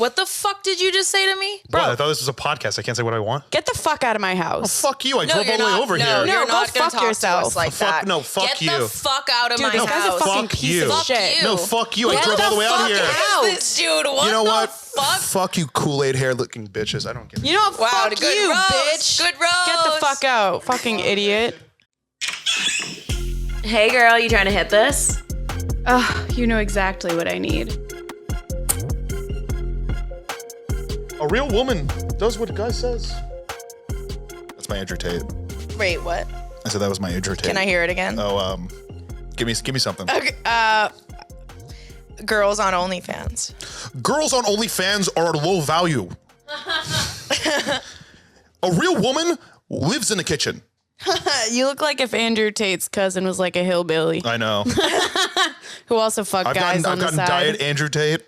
What the fuck did you just say to me? Bro, I thought this was a podcast. I can't say what I want. Get the fuck out of my house. Oh, fuck you. I drove all the way over here. No, you're go not gonna fuck talk yourself. to us like that. No, fuck you. Get the fuck out of Dude, my this guy's a house. fucking Fuck piece you. of shit. No, fuck you. I What drove all the way out fuck here. is this dude? What You know the what? fuck? Fuck you, Kool-Aid hair looking bitches. I don't give a You know what? Wow, Fuck good you, roast. bitch. Good roast. Get the fuck out. Fucking idiot. Hey girl, you trying to hit this? Ugh, you know exactly what I need. A real woman does what a guy says. That's my Andrew Tate. Wait, what? I said that was my Andrew Tate. Can I hear it again? Oh, give me something. Okay. Girls on OnlyFans. Girls on OnlyFans are low value. A real woman lives in the kitchen. You look like if Andrew Tate's cousin was like a hillbilly I know. who also fucked guys on the I've side. gotten diet Andrew Tate.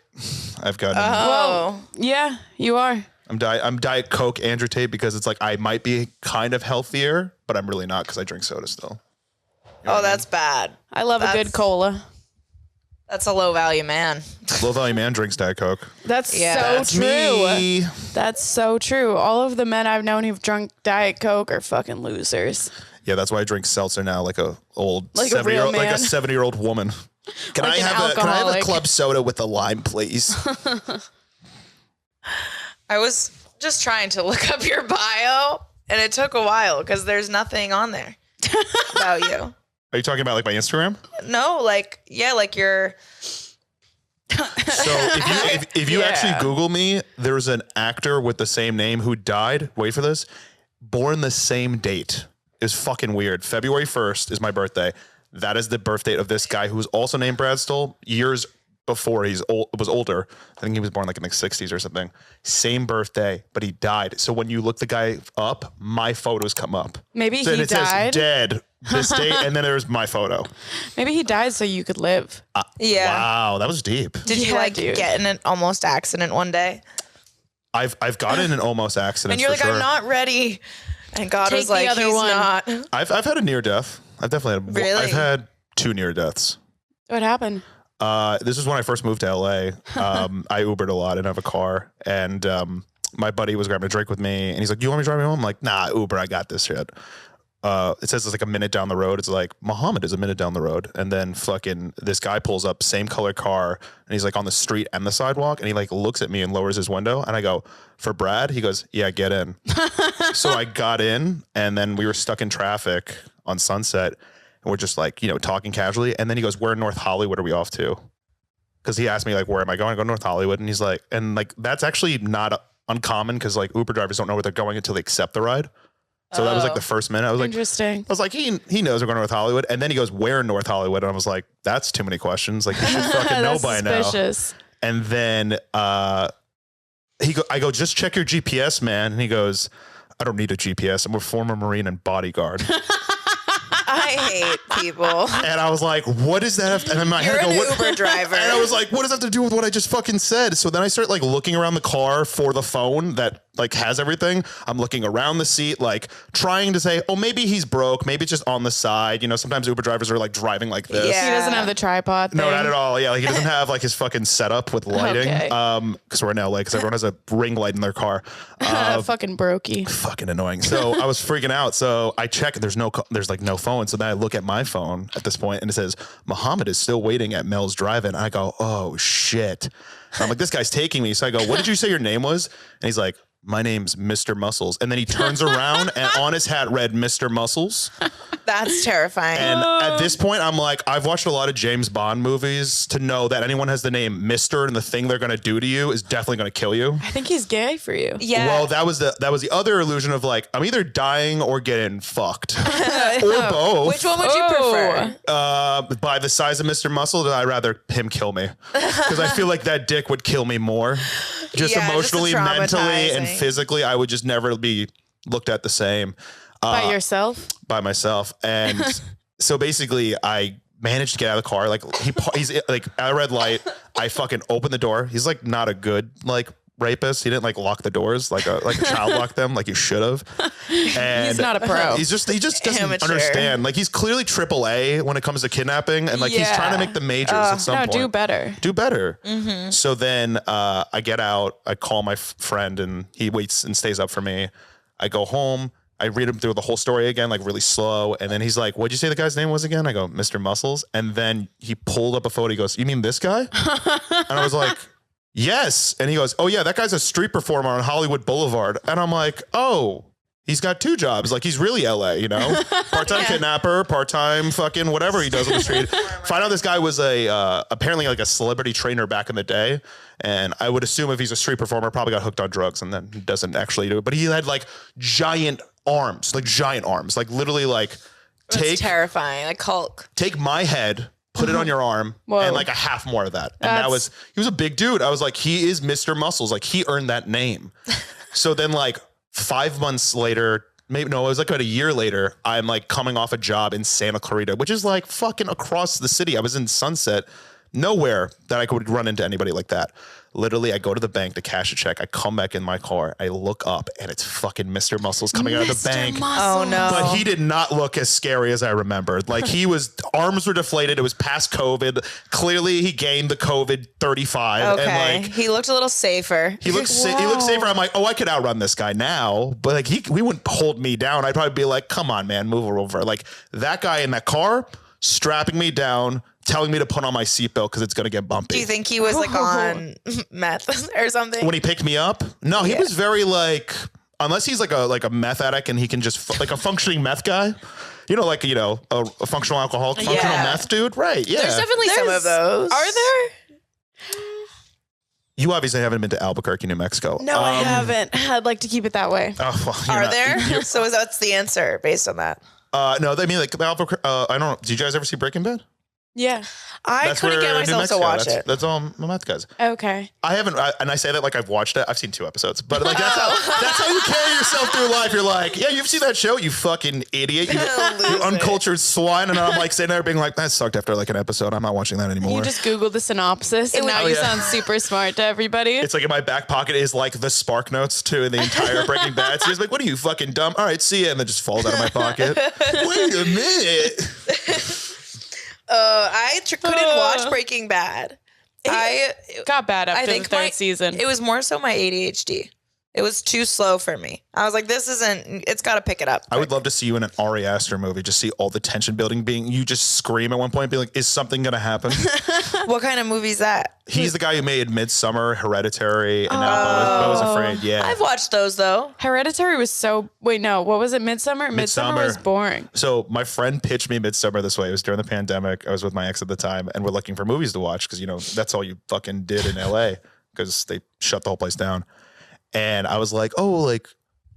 I've gotten. Oh. Yeah, you are. I'm Diet Coke Andrew Tate because it's like I might be kind of healthier, but I'm really not because I drink soda still. Oh, that's bad. I love a good cola. That's a low value man. Low value man drinks Diet Coke. That's Yeah. so That's true. me. That's so true. All of the men I've known who've drunk Diet Coke are fucking losers. Yeah, that's why I drink seltzer now, like a old Like a 70-year-old, real like a man. 70-year-old woman. Can Like I an have a alcoholic. club soda with a lime, please? I was just trying to look up your bio, and it took a while because there's nothing on there about you. Are you talking about like my Instagram? No, like your. So if you actually Google me, there's an actor with the same name who died. Wait for this. Born the same date. It's fucking weird. February 1st is my birthday. That is the birth date of this guy who was also named Brad Stoll. Years before was older. I think he was born like in the 60s or something. Same birthday, but he died. So when you look the guy up, my photos come up. Maybe So he it says died. dead this date, and then there's my photo. Maybe he died so you could live. Yeah. Wow, that was deep. Did you Yeah, like dude. get in an almost accident one day? I've gotten in an almost accident. And you're for like, sure. I'm not ready. And God Take was like, the other he's one. not. I've had a near death. I've definitely had. Really? I've had 2 near deaths. What happened? This is when I first moved to LA. I Ubered a lot and have a car, and my buddy was grabbing a drink with me, and he's like, "You want me to drive you home?" I'm like, "Nah, Uber, I got this shit." It says it's like a minute down the road. It's like Muhammad is a minute down the road, and then fucking this guy pulls up, same color car, and he's like on the street and the sidewalk, and he like looks at me and lowers his window, and I go, "For Brad?" He goes, "Yeah, get in." So I got in, and then we were stuck in traffic on Sunset. And we're just like, talking casually. And then he goes, "Where in North Hollywood are we off to?" Because he asked me like, "Where am I going?" I go, "North Hollywood." And he's like, and like, that's actually not uncommon because like Uber drivers don't know where they're going until they accept the ride. So that was like the first minute. I was like, Interesting. he knows we're going to North Hollywood. And then he goes, "Where in North Hollywood?" And I was like, that's too many questions. Like, you should fucking know That's by now. suspicious. And then I go, "Just check your GPS, man." And he goes, "I don't need a GPS. I'm a former Marine and bodyguard." I hate people. And I was like, "What does that have to," and in my You're head, I an go, "What?" Uber driver. And I was like, "What does that have to do with what I just fucking said?" So then I start like looking around the car for the phone that like has everything. I'm looking around the seat, like trying to say, "Oh, maybe he's broke. Maybe it's just on the side." Sometimes Uber drivers are like driving like this. Yeah. He doesn't have the tripod thing. No, not at all. Yeah, like he doesn't have like his fucking setup with lighting. Okay. Because we're in LA, because everyone has a ring light in their car. Fucking brokey. Fucking annoying. So I was freaking out. So I check. There's like no phone. So then I look at my phone at this point, and it says Muhammad is still waiting at Mel's Drive-In. I go, "Oh shit!" I'm like, "This guy's taking me." So I go, "What did you say your name was?" And he's like, "My name's Mr. Muscles." And then he turns around and on his hat read Mr. Muscles. That's terrifying. And at this point, I'm like, I've watched a lot of James Bond movies to know that anyone has the name Mr. and the thing they're going to do to you is definitely going to kill you. I think he's gay for you. yeah. Well, that was the other illusion of like, I'm either dying or getting fucked or both. Which one would you prefer? By the size of Mr. Muscle, I'd rather him kill me because I feel like that dick would kill me more. Just Yeah, emotionally, just mentally, and traumatizing. physically, I would just never be looked at the same. By yourself? By myself. And so basically I managed to get out of the car. Like he's like at a red light. I fucking open the door. He's like not a good like rapist. He didn't like lock the doors like a child locked them like you should have. And He's not a pro. He just doesn't Amateur. understand. Like he's clearly AAA when it comes to kidnapping, and like he's Yeah. trying to make the majors at some point. do better. Do better. So then I get out, I call my friend, and he waits and stays up for me. I go home. I read him through the whole story again, like really slow. And then he's like, what'd you say the guy's name was again? I go, Mr. Muscles. And then he pulled up a photo. He goes, you mean this guy? And I was like, yes. And he goes, oh yeah, that guy's a street performer on Hollywood Boulevard. And I'm like, oh, he's got 2 jobs. Like he's really LA, you know, part-time kidnapper, part-time fucking whatever he does on the street. Find out this guy was apparently like a celebrity trainer back in the day. And I would assume if he's a street performer, probably got hooked on drugs and then doesn't actually do it. But he had like giant arms, like literally like That's terrifying. Like Hulk. take my head, put it on your arm, Whoa. and like a half more of that. And he was a big dude. I was like, he is Mr. Muscles. Like he earned that name. So then like 5 months later, maybe no, it was like about a year later, I'm like coming off a job in Santa Clarita, which is like fucking across the city. I was in Sunset, nowhere that I could run into anybody like that. Literally, I go to the bank to cash a check. I come back in my car. I look up, and it's fucking Mr. Muscles coming out of the bank. Oh no. But he did not look as scary as I remembered. Like arms were deflated. It was past COVID. Clearly, he gained the COVID 35. Okay. And like he looked a little safer. he looked safer. I'm like, oh, I could outrun this guy now. But like he wouldn't hold me down. I'd probably be like, come on, man, move her over. Like that guy in that car strapping me down, telling me to put on my seatbelt because it's going to get bumpy. Do you think he was like on meth or something? When he picked me up? No, he was very like, unless he's like a meth addict and he can just like a functioning meth guy, you know, like, you know, a functional alcoholic, functional meth dude. Right. Yeah. There's definitely some of those. Are there? You obviously haven't been to Albuquerque, New Mexico. No, I haven't. I'd like to keep it that way. Oh, well, Are there? So that's the answer based on that. No, I mean like Albuquerque. I don't know. Did you guys ever see Breaking Bad? Yeah. I couldn't get myself to watch it. That's all my meth guys. Okay. I haven't, and I say that like I've watched it. I've seen 2 episodes, but like that's how you carry yourself through life. You're like, yeah, you've seen that show, you fucking idiot, you uncultured swine. And I'm like sitting there being like, that sucked after like an episode. I'm not watching that anymore. You just Googled the synopsis and now you sound super smart to everybody. It's like in my back pocket is like the Spark Notes to the entire Breaking Bad. So he's like, what are you fucking dumb? All right, see ya. And then just falls out of my pocket. Wait a minute. I couldn't watch Breaking Bad. It got bad after the 3rd season. It was more so my ADHD. It was too slow for me. I was like, this isn't, it's got to pick it up. I would love to see you in an Ari Aster movie. Just see all the tension building you just scream at one point, be like, is something going to happen? What kind of movie is that? He's the guy who made Midsummer, Hereditary, and now Beau was Afraid. Yeah. I've watched those though. Hereditary was what was it? Midsummer? Midsummer was boring. So my friend pitched me Midsummer this way. It was during the pandemic. I was with my ex at the time and we're looking for movies to watch because, you know, that's all you fucking did in LA because they shut the whole place down. And I was like, oh, like,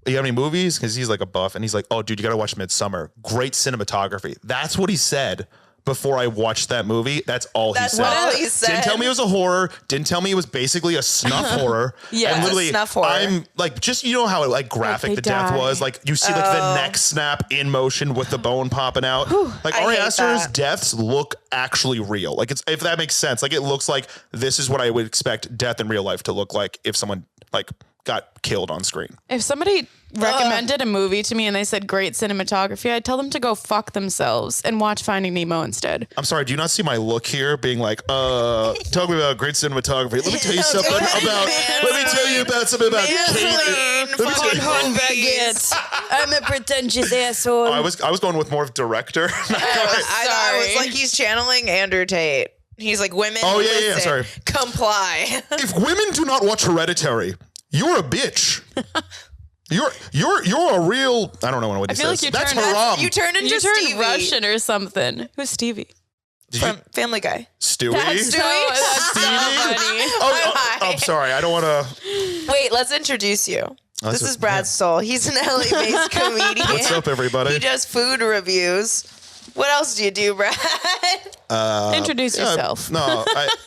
you have any movies? Because he's like a buff. And he's like, oh, dude, you got to watch Midsummer. Great cinematography. That's what he said before I watched that movie. That's all he said. That's all he said. Didn't tell me it was a horror. Didn't tell me it was basically a snuff horror. Yeah, and literally, a snuff horror. I'm like, just, you know how like graphic Like the they death die. was? Like you see like the neck snap in motion with the bone popping out. Like I Ari hate Aster's that. deaths look actually real. Like it's, if that makes sense, like it looks like this is what I would expect death in real life to look like if someone like got killed on screen. If somebody recommended a movie to me and they said great cinematography, I'd tell them to go fuck themselves and watch Finding Nemo instead. I'm sorry, do you not see my look here being like, talk me about great cinematography. Let me tell you something about something about I'm a pretentious asshole. I was going with more of director. I was like, he's channeling Andrew Tate. He's like, women, listen, sorry. comply. If women do not watch Hereditary, you're a bitch. You're a real. I don't know what he feel says. like That's you haram. You turned into You turned Stevie Russian or something. Who's Stevie? from Family Guy. Stewie. That's so funny. I'm sorry. I don't want to. Wait, let's introduce you. This is Brad Stoll. He's an LA-based comedian. What's up, everybody? He does food reviews. What else do you do, Brad? Introduce yourself. No,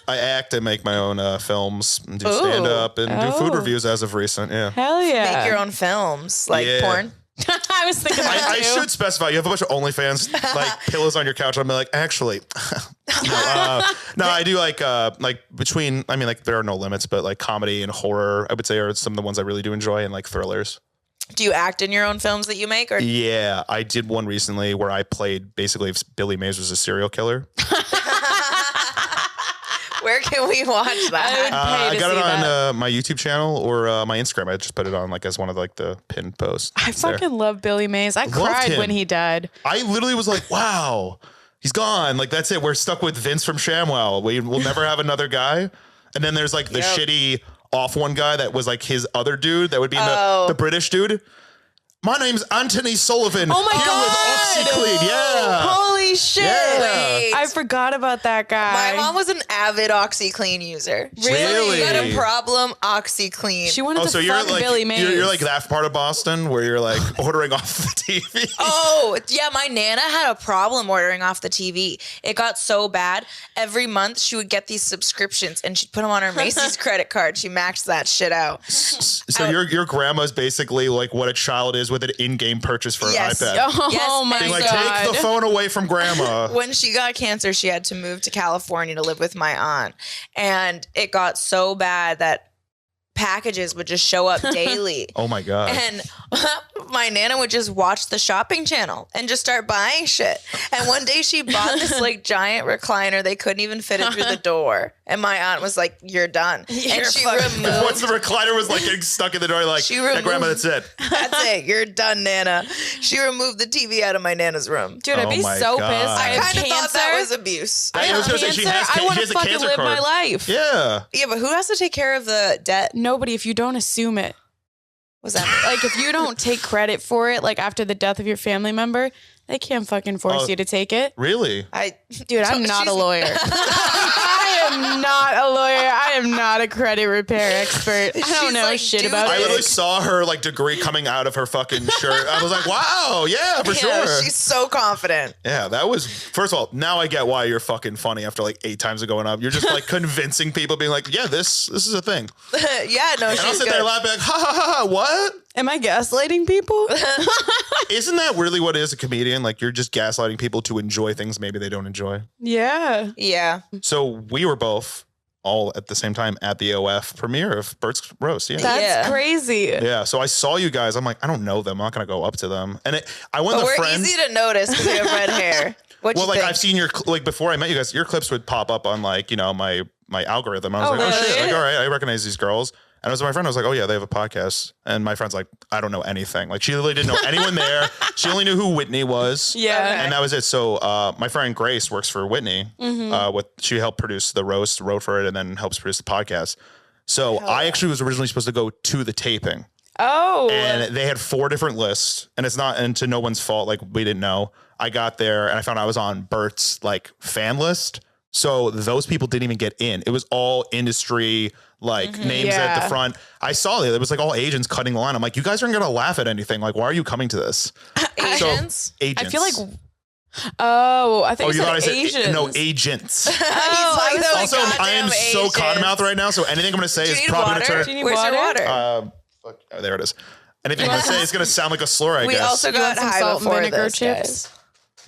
I act and make my own films and do stand up and do food reviews as of recent. Yeah. Hell yeah. Make your own films, like Yeah. porn. I was thinking that I too. should specify. You have a bunch of OnlyFans like pillows on your couch. I'm like, actually, no, I do like between. I mean, like there are no limits, but like comedy and horror, I would say, are some of the ones I really do enjoy, and like thrillers. Do you act in your own films that you make? Or Yeah, I did one recently where I played basically if Billy Mays was a serial killer. where can we watch that? I got it on my YouTube channel or my Instagram. I just put it on like as one of like the pinned posts. I fucking love Billy Mays. I cried him. when he died. I literally was like, wow, he's gone. Like, that's it. We're stuck with Vince from ShamWow. We'll never have another guy. And then there's like the shitty off one guy that was like his other dude that would be the British dude. My name's Anthony Sullivan. Oh my here God. with OxyClean. Yeah. Holy shit. Yeah. Wait. I forgot about that guy. My mom was an avid OxyClean user. Really? You got a problem, OxyClean. She wanted to So you're fuck like Billy Mays. you're like that part of Boston where you're like ordering off the TV. Oh, yeah, my Nana had a problem ordering off the TV. It got so bad. Every month she would get these subscriptions and she'd put them on her Macy's credit card. She maxed that shit out. So your grandma's basically like what a child is with an in-game purchase for Yes. an iPad. Oh Yes, my and Like, God. take the phone away from grandma. When she got cancer, she had to move to California to live with my aunt. And it got so bad that packages would just show up daily. Oh my God. And my Nana would just watch the shopping channel and just start buying shit. And one day she bought this like giant recliner. They couldn't even fit it through the door. And my aunt was like, "You're done." And she removed. Once the recliner was like getting stuck in the door, like, She "Hey, removed- grandma, that's it." That's it. You're done, Nana. She removed the TV out of my Nana's room. Dude, I'd Oh be my so God. pissed. I I have kind of cancer. thought that was abuse. I I have was gonna say, cancer. she has I want has to a fucking cancer live card. my life. Yeah. Yeah, but who has to take care of the debt? Nobody, if you don't assume it. Was that Like, if you don't take credit for it, like after the death of your family member, they can't fucking force you to take it. Really? Dude, I'm not a lawyer. I am not a lawyer. I am not a credit repair expert. I don't She's know like, shit dude, about I it. literally saw her like degree coming out of her fucking shirt. I was like, wow, yeah, for Yeah, sure. she's so confident. Yeah, that was, first of all, now I get why you're fucking funny after like 8 times of going up. You're just like convincing people, being like, yeah, this is a thing. Yeah, no, And I'll she's sit there good. laughing like, ha ha ha, ha, what? Am I gaslighting people? Isn't that really what it is, a comedian? Like, you're just gaslighting people to enjoy things maybe they don't enjoy. Yeah. Yeah. So we were both all at the same time at the OF premiere of Bert's Roast. Yeah. That's Yeah. crazy. Yeah. So I saw you guys. I'm like, I don't know them. I'm not going to go up to them. And I went But with a we're friend. easy to notice because we have red hair. What Well, you like think? I've seen like before I met you guys, your clips would pop up on like, you know, my algorithm. I was Oh, like, oh shit. really? Like, all right, I recognize these girls. And I was with my friend. I was like, oh yeah, they have a podcast. And my friend's like, I don't know anything. Like she literally didn't know anyone there. She only knew who Whitney was. Yeah. Okay. And that was it. So my friend Grace works for Whitney. She helped produce the roast, wrote for it, and then helps produce the podcast. So I actually was originally supposed to go to the taping. Oh. And they had 4 different lists, and it's not, and to no one's fault, like we didn't know. I got there and I found I was on Bert's like fan list. So those people didn't even get in. It was all industry like names at Yeah. the front. I saw it. It was like all agents cutting the line. I'm like, you guys aren't gonna laugh at anything. Like, why are you coming to this? Asians? So, agents. I feel like. Oh, I think you thought I said said Asians. no, agents. He's like those Also, I am goddamn so Asians. cottonmouth right now. So anything I'm gonna say Do is you need probably water? gonna Do you need Where's your water? water? fuck. Oh, there it is. Anything I'm gonna say is gonna sound like a slur. I We guess. also You want got some high salt and before vinegar this, chips? guys.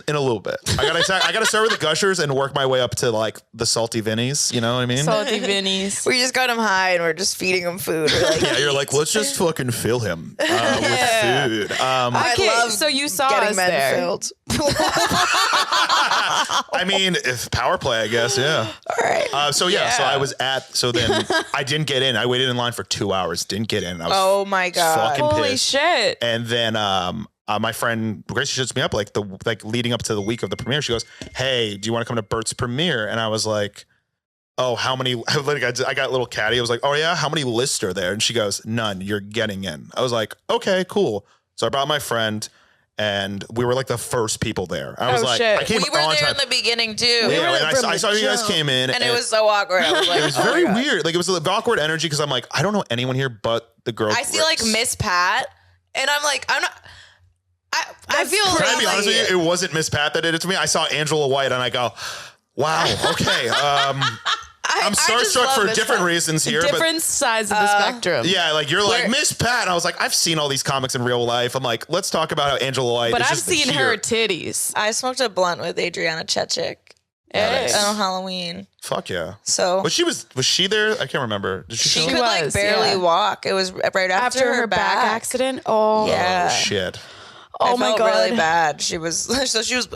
In a little bit. I gotta start with the gushers and work my way up to like the salty Vinnies. You know what I mean? Salty Vinnies. We just got him high and we're just feeding him food. We're like, Yeah, you're like, let's just fucking fill him with food. I Okay, love so you saw getting us men there. filled. I mean, if power play, I guess, yeah. All right. So I was then I didn't get in. I waited in line for 2 hours, didn't get in. I was Oh my God. fucking Holy pissed. shit. And then my friend Grace shoots me up like leading up to the week of the premiere. She goes, "Hey, do you want to come to Bert's premiere?" And I was like, "Oh, how many?" Like I got a little catty. I was like, "Oh yeah, how many lists are there?" And she goes, "None. You're getting in." I was like, "Okay, cool." So I brought my friend, and we were like the first people there. I was Oh, like, shit. I came We were on there time. in the beginning too. Yeah, and I saw you guys came in, And it was so awkward. I was like, it was oh my very God. weird. Like it was an awkward energy because I'm like, I don't know anyone here but the girl. I see like Miss Pat, and I'm like, I'm not. I feel Can I be like honest with you? It wasn't Miss Pat that did it to me. I saw Angela White and I go, wow, okay. I'm just starstruck love for Miss different Pat. reasons here. Different sides of the spectrum. Yeah, like you're like Miss Pat. And I was like, I've seen all these comics in real life. I'm like, let's talk about how Angela White. But is I've just seen here. her titties. I smoked a blunt with Adriana Chechik Hey. on Halloween. Fuck yeah. So Was she there? I can't remember. Did she she show could up? like was, barely yeah. walk. It was right after her back accident. Oh, Yeah. Oh shit. Oh I my felt God. really bad. She was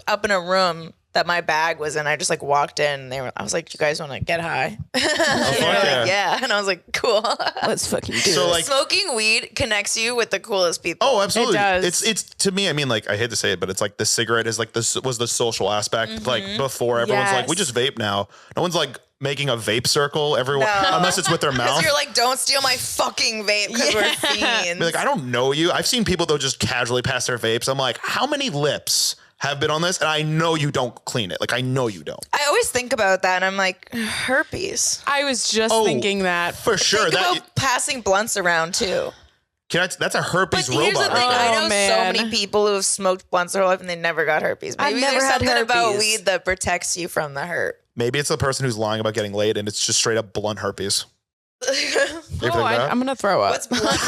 up in a room that my bag was in. I just like walked in. And I was like, "You guys want to get high?" Oh, They fuck were yeah. like, "Yeah," and I was like, "Cool." Let's fucking do So it. like, Smoking weed connects you with the coolest people. oh, absolutely. It does. It's to me. I mean, like, I hate to say it, but it's like the cigarette is like this was the social aspect. Like before, everyone's like, we Yes. just vape now. No one's like making a vape circle. Everyone, No. unless it's with their Because mouth. you're like, "Don't steal my fucking vape," because we're fiends. Be like, I don't know you. I've seen people though just casually pass their vapes. I'm like, how many lips have been on this? And I know you don't clean it. Like, I know you don't. I always think about that, and I'm like, herpes. I was just Oh, thinking that. For sure. Think about passing blunts around too. That's a But herpes here's the robot. thing: right I there. know man. so many people who have smoked blunts their whole life and they never got herpes. I've Maybe never there's had something about herpes. weed that protects you from the hurt. Maybe it's the person who's lying about getting laid and it's just straight up blunt herpes. You ever think Oh, that? I'm gonna throw up. What's blunt?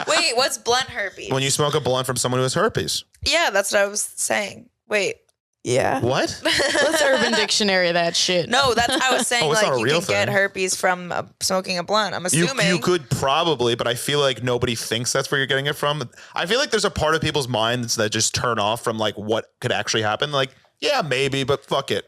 Wait, what's blunt herpes? When you smoke a blunt from someone who has herpes. Yeah, that's what I was saying. Wait, Yeah. What? Let's Urban Dictionary that shit. no, that's I was saying. Oh, it's like not a you real can get thing. herpes from smoking a blunt. I'm assuming. You could probably, but I feel like nobody thinks that's where you're getting it from. I feel like there's a part of people's minds that just turn off from like what could actually happen. Like, yeah, maybe, but fuck it.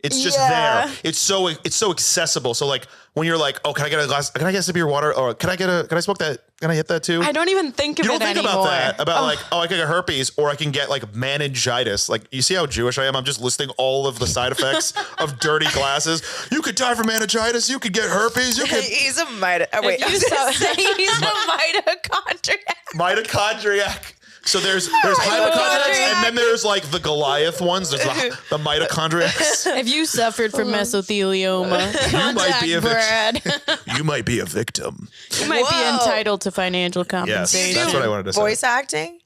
It's just Yeah. there. It's so accessible. So like when you're like, oh, can I get a glass? Can I get a sip of your water? Or can I smoke that? Can I hit that too? I don't even think of You it don't think anymore. about that. About like, oh, I could get herpes, or I can get like meningitis. Like, you see how Jewish I am? I'm just listing all of the side effects of dirty glasses. You could die from meningitis. You could get herpes. You could He's a wait, you I was gonna saw- say he's a mitochondriac. mitochondriac. So there's hypochondriacs, and then there's like the Goliath ones. There's the mitochondriacs. If you suffered from mesothelioma, You might be a Brad. You might be a victim. You might be Whoa. entitled to financial Yes, compensation. that's what I wanted to say. Voice acting.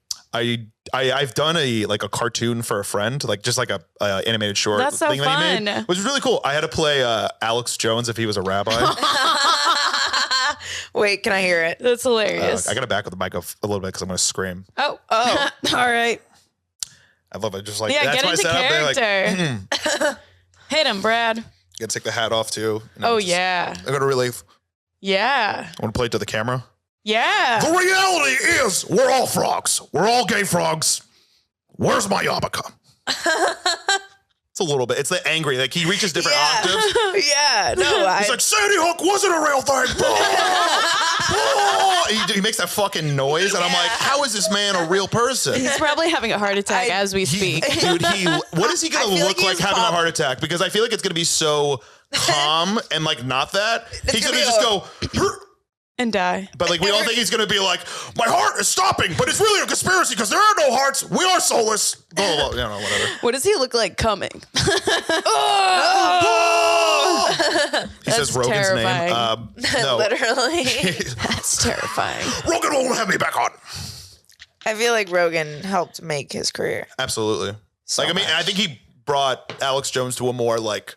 I've done a cartoon for a friend, like just like a animated short That's so thing that he made, fun. which was really cool. I had to play Alex Jones if he was a rabbi. Wait, can I hear it? That's hilarious. I got to back with the mic a little bit because I'm going to scream. oh, all right. I love it. Just like Yeah, that's get my into setup. They're like, character. Hit him, Brad. got to take the hat off too. You know, Oh, just- yeah. I got to really Yeah. want to play it to the camera. Yeah. The reality is, we're all frogs. We're all gay frogs. Where's my yarmulke? It's a little bit. It's the angry. Like he reaches different octaves. Yeah, no, He's like, Sandy Hook wasn't a real thing. He makes that fucking noise, and I'm like, how is this man a real person? He's probably having a heart attack as we speak. Dude, what is he I gonna feel look like like he's having a pop- heart attack? Because I feel like it's gonna be so calm and like not that. He's gonna gonna be just a- go. And die. But like we all think he's gonna be like, my heart is stopping, but it's really a conspiracy because there are no hearts. We are soulless. Oh, you know, whatever. What does he look like coming? He says Rogan's terrifying. name. No, literally. That's terrifying. Rogan won't have me back on. I feel like Rogan helped make his career. Absolutely. I mean, I think he brought Alex Jones to a more like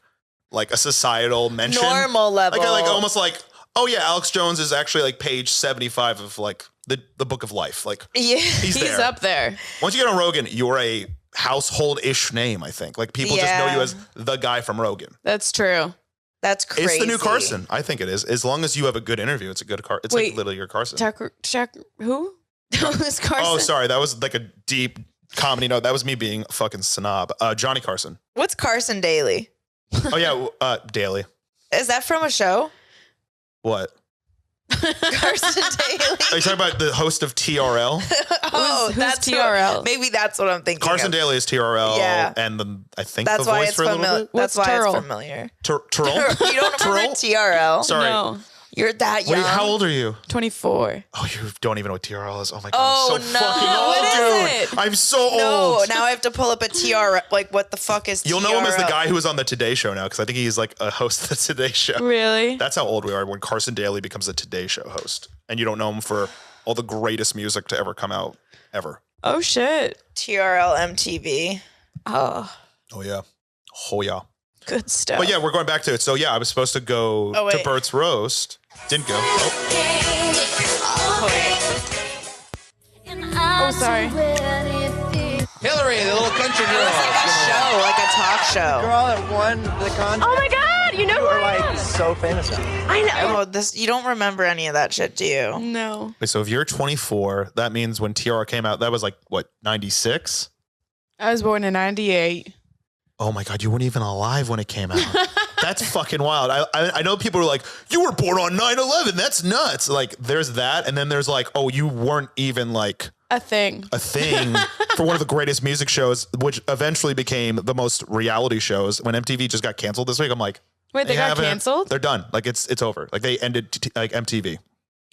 a societal mention, Normal level. like almost like, oh yeah, Alex Jones is actually like page 75 of like the book of life. Like Yeah. he's He's there. up there. Once you get on Rogan, you're a household-ish name. I think like people just know you as the guy from Rogan. That's true. That's crazy. It's the new Carson. I think it is. As long as you have a good interview, it's a good It's Wait. like literally your Carson. Chuck, who? Who's Carson? Oh, sorry, that was like a deep comedy note. That was me being a fucking snob. Johnny Carson. What's Carson Daly? Oh yeah, Daly. Is that from a show? What? Carson Daly. Are you talking about the host of TRL? Oh, Who's that's TRL? Maybe that's what I'm thinking. Carson of. Daly is TRL, Yeah. and I think That's the why voice it's for a little familiar. bit. That's What's why Turl? it's familiar. Turl? You don't remember Turl? TRL? Sorry. No. You're that young. Wait, how old are you? 24. Oh, you don't even know what TRL is. Oh my god, Oh, I'm so no. fucking old, What is dude. it? I'm so No, old. now I have to pull up a TRL. Like, what the fuck is TRL? You'll know him as the guy who was on the Today Show now, because I think he's like a host of the Today Show. Really? That's how old we are when Carson Daly becomes a Today Show host, and you don't know him for all the greatest music to ever come out ever. Oh, shit. TRL MTV. Oh. Oh yeah, oh yeah. Good stuff. But yeah, we're going back to it. So yeah, I was supposed to go to wait. Bert's roast. Didn't go. Oh, sorry. Hillary, the little country girl. Like a talk show. Girl that won the contest. Oh my God, you know who You're I am. like so famous now. I know. Oh, this you don't remember any of that shit, do you? No. Wait, so if you're 24, that means when TR came out, that was like what, 96? I was born in 98. Oh my God, you weren't even alive when it came out. That's fucking wild. I know people are like, you were born on 9/11. That's nuts. Like, there's that, and then there's like, oh, you weren't even like A thing. for one of the greatest music shows, which eventually became the most reality shows. When MTV just got canceled this week, I'm like, Wait, they got canceled? They're done. Like it's over. Like they ended like MTV.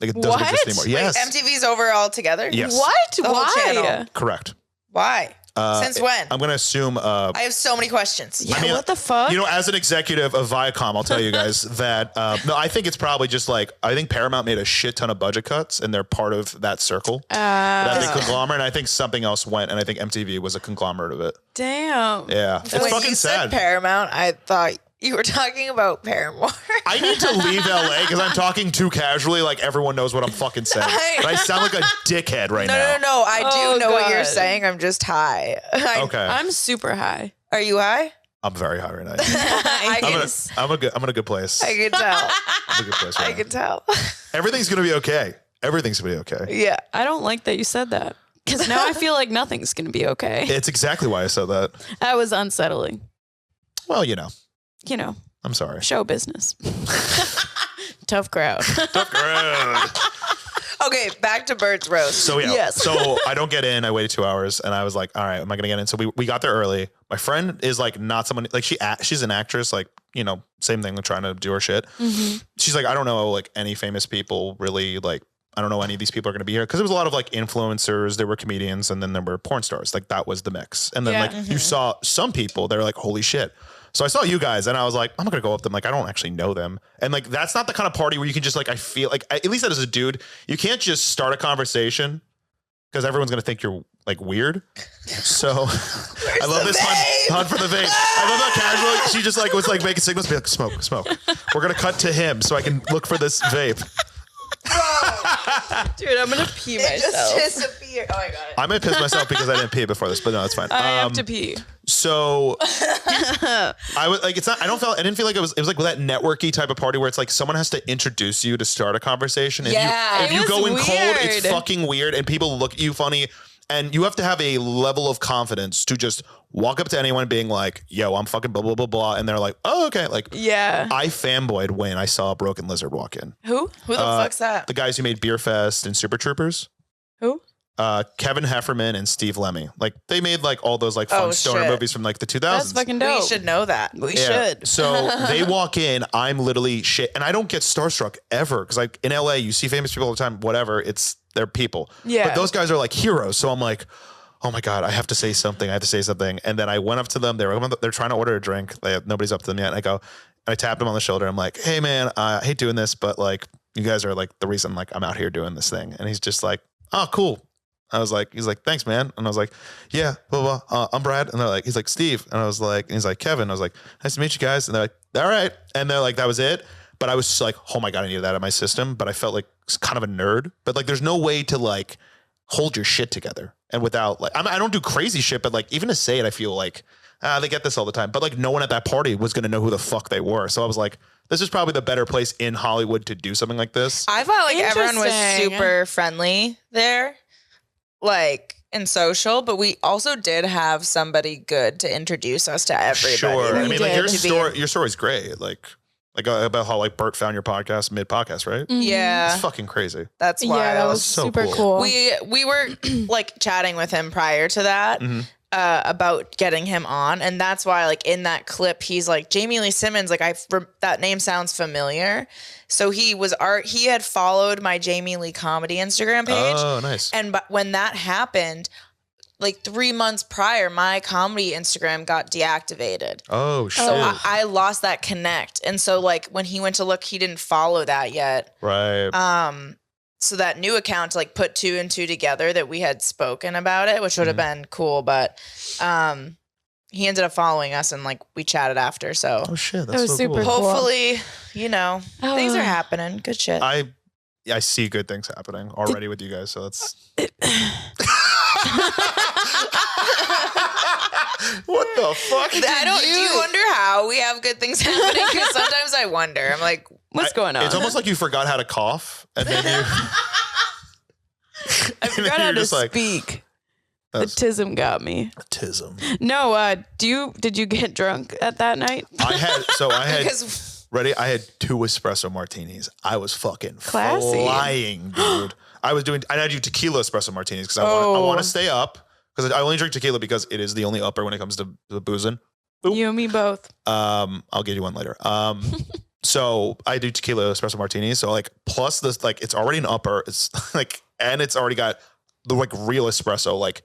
Like it doesn't exist anymore. Wait, Yes, MTV's over altogether? Yes. What? The whole Why? channel. correct. Why? Since when? I'm gonna assume. I have so many questions. Yeah, I mean, what the fuck? You know, as an executive of Viacom, I'll tell you guys that no, I think it's probably just like I think Paramount made a shit ton of budget cuts, and they're part of that circle, that big conglomerate. And I think something else went, and I think MTV was a conglomerate of it. Damn. Yeah, it's When fucking you sad. said Paramount, I thought you were talking about Paramore. I need to leave LA because I'm talking too casually, like everyone knows what I'm fucking saying. And I sound like a dickhead right now. No. I do Oh, know what you're God. saying. I'm just high. Okay, I'm super high. Are you high? I'm very high right now. I I'm in a good place. I can tell. I'm in a good place right I now. can tell. Everything's gonna be okay. Everything's gonna be okay. Yeah. I don't like that you said that. Because now I feel like nothing's going to be okay. It's exactly why I said that. That was unsettling. Well, you know, You know, I'm sorry. show business. Tough crowd. Tough crowd. Okay, back to Bert's roast. So yeah, Yes. so I don't get in. I waited 2 hours, and I was like, "All right, am I gonna get in?" So we got there early. My friend is like not someone like she's an actress, like you know, same thing, like trying to do her shit. She's like, I don't know like any famous people really like. I don't know any of these people are going to be here because there was a lot of like influencers, there were comedians, and then there were porn stars. Like that was the mix. And then Yeah. like you saw some people that are like, holy shit. So I saw you guys and I was like, I'm not going to go up to them. Like, I don't actually know them. And like, that's not the kind of party where you can just like, I feel like, at least as a dude, you can't just start a conversation because everyone's going to think you're like weird. So I love this hunt for the vape. I love how casually she just like was like making signals, be like, smoke. We're going to cut to him so I can look for this vape. Dude, I'm going to pee It just disappeared. Oh, I got it. I'm gonna piss myself because I didn't pee before this, but no, it's fine. I have to pee. So I was like, I didn't feel like it was like that networky type of party where it's like someone has to introduce you to start a conversation. Yeah, if it you was go in cold, it's weird. fucking weird, and people look at you funny, and you have to have a level of confidence to just walk up to anyone being like, "Yo, I'm fucking blah blah blah blah," and they're like, "Oh, okay." Like, Yeah. I fanboyed when I saw a Broken Lizard walk in. Who? Who the fuck's that? The guys who made Beer Fest and Super Troopers. Who? Kevin Heffernan and Steve Lemmy. Like they made like all those like fun Oh, stoner shit. movies from like the 2000s. That's fucking dope. We should know that. We Yeah. should. So they walk in, I'm literally shit. And I don't get starstruck ever. Because like in LA, you see famous people all the time, whatever. They're people. Yeah. But those guys are like heroes. So I'm like, oh my God, I have to say something. And then I went up to them. They're trying to order a drink. Nobody's up to them yet. And I tapped them on the shoulder. I'm like, hey man, I hate doing this, but like you guys are like the reason like I'm out here doing this thing. And he's just like, oh, cool. He's like, thanks, man. And I was like, yeah, blah, blah. I'm Brad. And they're like, he's like, Steve. And I was like, and he's like, Kevin. I was like, nice to meet you guys. And they're like, all right. And they're like, that was it. But I was just like, oh my God, I needed that in my system. But I felt like kind of a nerd. But like, there's no way to like hold your shit together. And without like, I don't do crazy shit, but like, even to say it, I feel like they get this all the time. But like, no one at that party was going to know who the fuck they were. So I was like, this is probably the better place in Hollywood to do something like this. I felt like everyone was Interesting. super friendly there, like in social, but we also did have somebody good to introduce us to everybody. Sure. that I we mean, like did. your story's great. Like about how like Bert found your podcast mid-podcast, right? Yeah, It's fucking crazy. that's wild. Yeah, that was So super cool. cool. We were like chatting with him prior to that about getting him on, and that's why like in that clip he's like Jamie Lee Simmons, like that name sounds familiar. So he had followed my Jamie Lee comedy Instagram page. Oh, nice. And when that happened, like 3 months prior, my comedy Instagram got deactivated. Oh shit. So I lost that connect. And so like when he went to look, he didn't follow that yet. Right. So that new account to like put 2 and 2 together that we had spoken about it, which would have been cool. But he ended up following us and like we chatted after. So Oh shit, That that's was so super cool. cool. hopefully, things are happening. Good shit. I see good things happening already with you guys, so that's. What the fuck? Do you wonder how we have good things happening? Because sometimes I wonder. I'm like, What's going on? It's almost like you forgot how to cough, and then you. I forgot how to speak. The tism got me. Tism. No, did you get drunk at that night? I had because ready. I had 2 espresso martinis. I was fucking Classy. flying, dude. I had you tequila espresso martinis because I want to stay up because I only drink tequila because it is the only upper when it comes to boozing. You and me both. I'll give you one later. So I do tequila espresso martinis. So like plus this, like it's already an upper. It's like, and it's already got the like real espresso. Like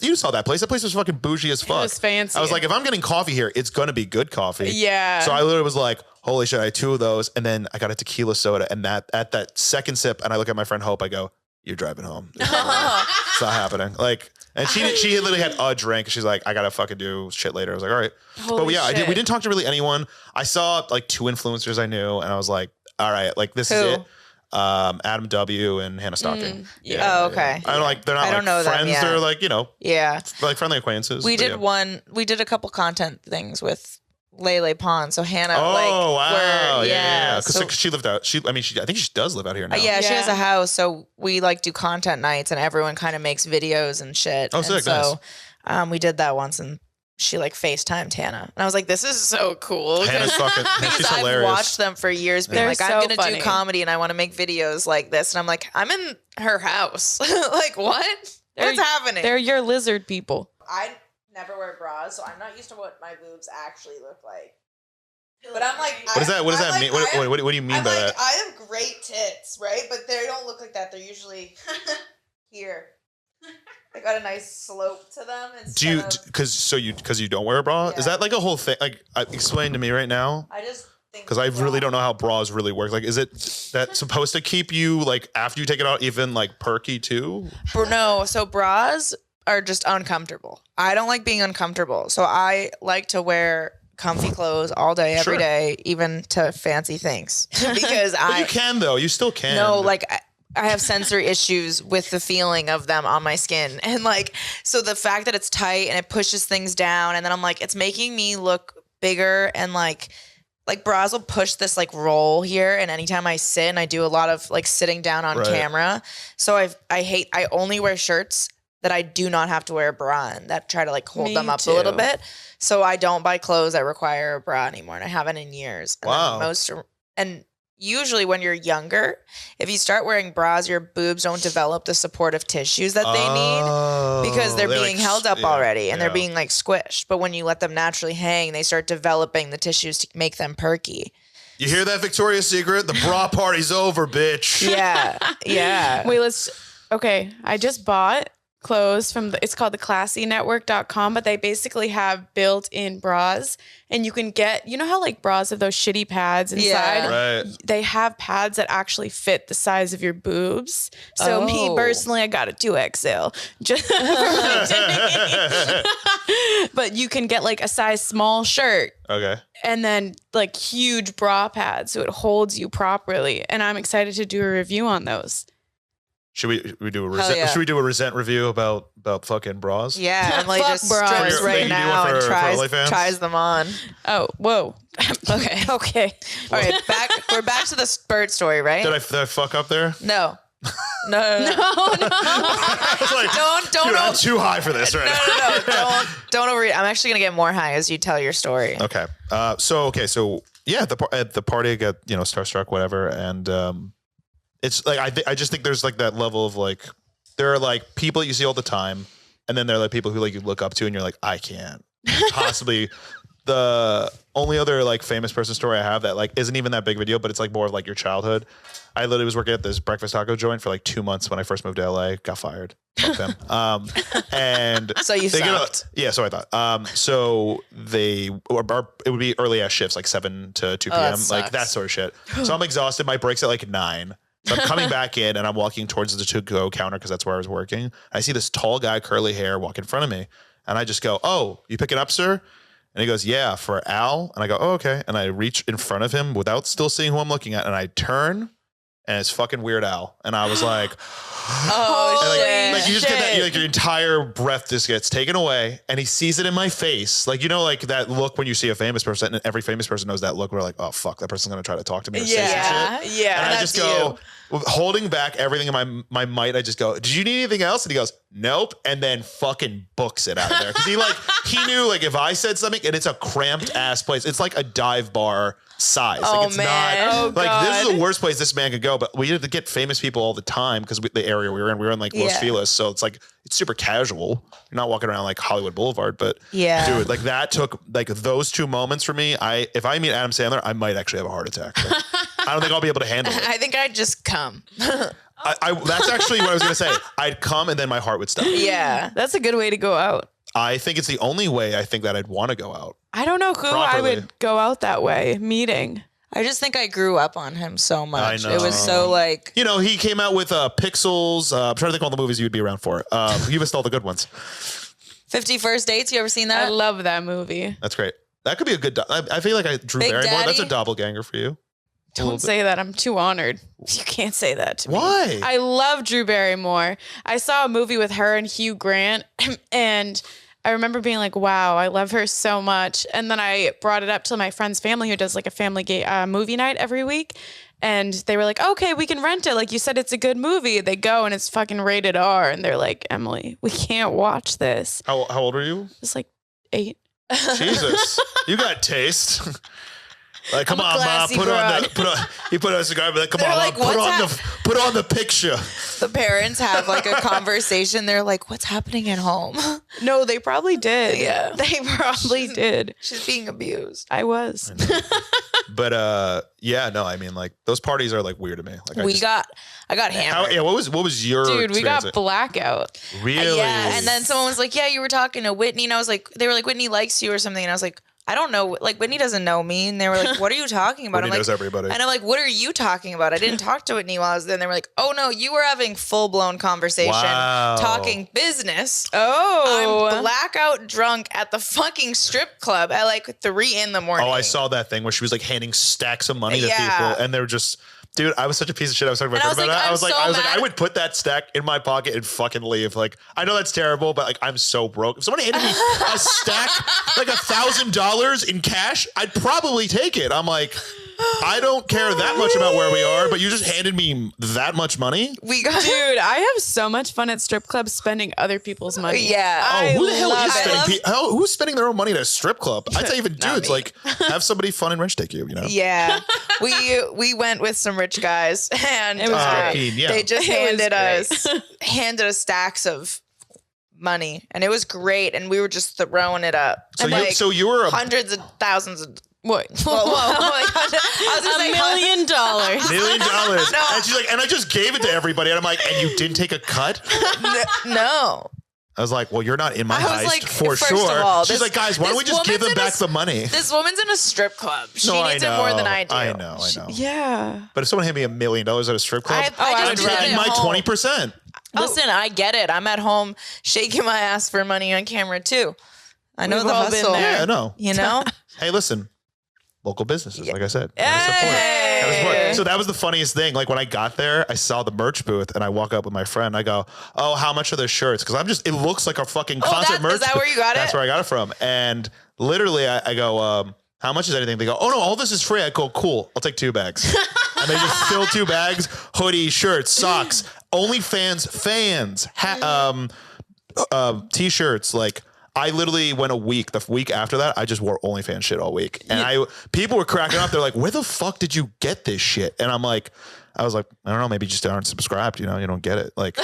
you saw that place. That place was fucking bougie as fuck. It was fancy. I was like, if I'm getting coffee here, it's gonna be good coffee. Yeah. So I literally was like, holy shit, I had 2 of those, and then I got a tequila soda, and that at that second sip, and I look at my friend Hope, I go, "You're driving home. It's not happening." Like, and she literally had a drink. She's like, "I gotta fucking do shit later." I was like, "All right," Holy but yeah, shit. we didn't talk to really anyone. I saw like 2 influencers I knew, and I was like, "All right, like this is Who? it." Adam W and Hannah Stocking. Oh, okay. I don't like. They're not I don't like know them, friends. yeah. They're like Yeah. like friendly acquaintances. We but did yeah. we did a couple content things with Lele Pond. So Hannah, Oh like, wow! we're- Yeah. so- Because she lived out. I think she does live out here now. yeah, she has Yeah. a house, so we like do content nights, and everyone kind of makes videos and shit. Oh, and sick, so, we did that once, and she like FaceTimed Hannah, and I was like, "This is so cool." Hannah's fucking. She's Because I've hilarious. watched them for years, being They're like, so "I'm gonna funny. do comedy, and I want to make videos like this," and I'm like, "I'm in her house. Like, what? What's happening?" They're your lizard people. I never wear bras, so I'm not used to what my boobs actually look like. But I'm like, What does that mean? What do you mean I'm by like, that? I have great tits, right? But they don't look like that. They're usually here. They got a nice slope to them. Do you instead of- because you don't wear a bra? Is Yeah. that like a whole thing? Like, explain to me right now, I just think because I really don't know how bras really work. Like, is it that supposed to keep you like after you take it out even like perky too? No, so bras are just uncomfortable. I don't like being uncomfortable, so I like to wear comfy clothes all day, every Sure. day, even to fancy things because But you can though. You still can. No, like I have sensory issues with the feeling of them on my skin. And like, so the fact that it's tight and it pushes things down, and then I'm like, it's making me look bigger, and like bras will push this like roll here. And anytime I sit, and I do a lot of like sitting down on Right. camera. So I only wear shirts that I do not have to wear a bra in, that try to like hold Me them up too. a little bit. So I don't buy clothes that require a bra anymore. And I haven't in years. And then Wow. and usually when you're younger, if you start wearing bras, your boobs don't develop the supportive tissues that they need because they're being held up already, and they're being like squished. But when you let them naturally hang, they start developing the tissues to make them perky. You hear that, Victoria's Secret? The bra party's over, bitch. Yeah. Yeah. Wait, okay. I just bought clothes from it's called the classynetwork.com, but they basically have built-in bras, and you can get, you know how like bras have those shitty pads inside? Yeah. Right. They have pads that actually fit the size of your boobs. So me Oh. personally, I got a 2XL. Just for my day. But you can get like a size small shirt Okay. and then like huge bra pads so it holds you properly. And I'm excited to do a review on those. Should we do a Hell resent? yeah. Should we do a resent review about fucking bras? Yeah. Emily Fuck just bras. strips For your- right you do now one and for OnlyFans? tries them on. Oh, whoa. Okay. Okay. All right. We're back to the spurt story, right? Did I fuck up there? No. No. I was like, Don't dude, I'm too high for this right now. No. Don't overeat. I'm actually gonna get more high as you tell your story. Okay. So yeah, at the party I got starstruck, whatever, and it's like I just think there's like that level of like there are like people you see all the time, and then there are like people who like you look up to, and you're like, I can't possibly. The only other like famous person story I have that like isn't even that big of a deal, but it's like more of like your childhood. I literally was working at this breakfast taco joint for like 2 months when I first moved to LA. Got fired. Fuck them. And So you they sucked. yeah, so I thought. So it would be early ass shifts, like 7 to 2 Oh, that p.m. Like that sucks. sort of shit. So I'm exhausted. My break's at like 9. So I'm coming back in and I'm walking towards the to-go counter because that's where I was working. I see this tall guy, curly hair, walk in front of me. And I just go, oh, you picking up, sir? And he goes, yeah, for Al. And I go, oh, okay. And I reach in front of him without still seeing who I'm looking at. And I turn and it's fucking Weird Al. And I was like, like you just get that, like your entire breath just gets taken away and he sees it in my face. Like, you know, like that look when you see a famous person and every famous person knows that look. We're like, oh fuck, that person's going to try to talk to me or say some shit. Yeah. And I just go, holding back everything in my might, I just go, did you need anything else? And he goes, nope. And then fucking books it out of there. Cause he knew like if I said something and it's a cramped ass place, it's like a dive bar size. Like it's not like this is the worst place this man could go, but we had to get famous people all the time because the area we were in like Los Feliz. So it's like, it's super casual. You're not walking around like Hollywood Boulevard, but dude, like that took like those 2 moments for me. If I meet Adam Sandler, I might actually have a heart attack. Like, I don't think I'll be able to handle it. I think I'd just come. That's actually what I was going to say. I'd come and then my heart would stop. Yeah. That's a good way to go out. I think it's the only way I think that I'd want to go out. I don't know who properly. I would go out that way meeting. I just think I grew up on him so much. I know. It was so like, you know, he came out with Pixels. I'm trying to think of all the movies you'd be around for. You missed all the good ones. 50 First Dates. You ever seen that? I love that movie. That's great. That could be a good. I feel like Drew Big Barrymore. Daddy? That's a doppelganger for you. Don't say that. I'm too honored. You can't say that to me. Why? I love Drew Barrymore. I saw a movie with her and Hugh Grant, and I remember being like, wow, I love her so much. And then I brought it up to my friend's family who does like a family movie night every week. And they were like, okay, we can rent it. Like you said, it's a good movie. They go and it's fucking rated R. And they're like, Emily, we can't watch this. How old are you? It's like 8. Jesus, you got taste. Like, come I'm a on, Ma, classy he put on a cigar, but like, come They're on, like, Ma, what's put on the picture. the parents have like a conversation. They're like, what's happening at home? No, they probably did. Yeah. They probably did. She's being abused. I was. But yeah, no, I mean, like those parties are like weird to me. Like I got hammered. what was your Dude, we experience? got blackout. Really? Yeah, and then someone was like, yeah, you were talking to Whitney. And I was like, they were like, Whitney likes you or something. And I was like, I don't know. Like, Whitney doesn't know me. And they were like, what are you talking about? Whitney I'm like, knows everybody. And I'm like, what are you talking about? I didn't talk to Whitney while I was there. And they were like, oh, no, you were having full-blown conversation, talking business. Oh. I'm blackout drunk at the fucking strip club at like 3 a.m. Oh, I saw that thing where she was like handing stacks of money to Yeah. people, and they were just. Dude, I was such a piece of shit. I was talking about, And I was about like, it. I I'm was like, so I was like, mad. I would put that stack in my pocket and fucking leave. Like, I know that's terrible, but like, I'm so broke. If someone handed me a stack, like $1,000 in cash, I'd probably take it. I'm like, I don't care that much about where we are, but you just handed me that much money. We got Dude, I have so much fun at strip clubs spending other people's money. Yeah. Oh, who the hell love is it. spending? Who's spending their own money at a strip club? I'd say even dudes, like have somebody fun and rich take you. You know? Yeah, we went with some rich guys, and It was great. Yeah. they just It was handed us stacks of money, and it was great. And we were just throwing it up. So And, you, like, so you were a hundreds of thousands of. What? Whoa, like, I was gonna say $1 million. $1 million, and she's like, and I just gave it to everybody, and I'm like, and you didn't take a cut? No. I was like, well, you're not in my I was heist like, for first of sure. all, She's this- like, guys, why don't we this just give them woman's in back the money? This woman's in a strip club. She No, I needs it know. more than I do. I know. Yeah. But if someone handed me $1 million at a strip club, I I'm just did it taking at my home. 20%. Listen, I get it. I'm at home shaking my ass for money on camera too. I know We've the all been hustle. there. Yeah, I know. You know? Hey, listen, local businesses, like I said. Gotta Hey. support. So that was the funniest thing. Like when I got there, I saw the merch booth and I walk up with my friend. I go, oh, how much are those shirts? Because it looks like a fucking concert merch. Is that where you got it? That's where I got it from. And literally I go, how much is anything? They go, oh no, all this is free. I go, cool, I'll take 2 bags. And they just fill 2 bags, hoodie, shirts, socks, OnlyFans fans, t-shirts. Like I literally went a week. The week after that, I just wore OnlyFans shit all week. And people were cracking up. They're like, where the fuck did you get this shit? And I was like, I don't know, maybe you just aren't subscribed, you know, you don't get it. Like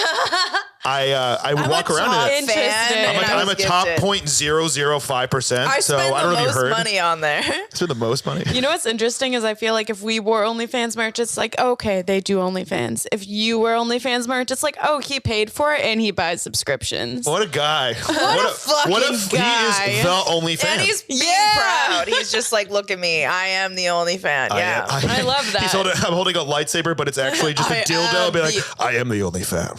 I would walk around in it. I'm a top 0.005%. So I don't know if you heard. money on there. I spend the most money. You know what's interesting is I feel like if we wore OnlyFans merch, it's like, okay, they do OnlyFans. If you wear OnlyFans merch, it's like, oh, he paid for it and he buys subscriptions. What a guy. What if guy. he is the OnlyFans? And he's being proud. He's just like, look at me. I am the only fan. Yeah. I love that. I'm holding a lightsaber, but it's actually just a dildo. I'll be like, I am the only fan.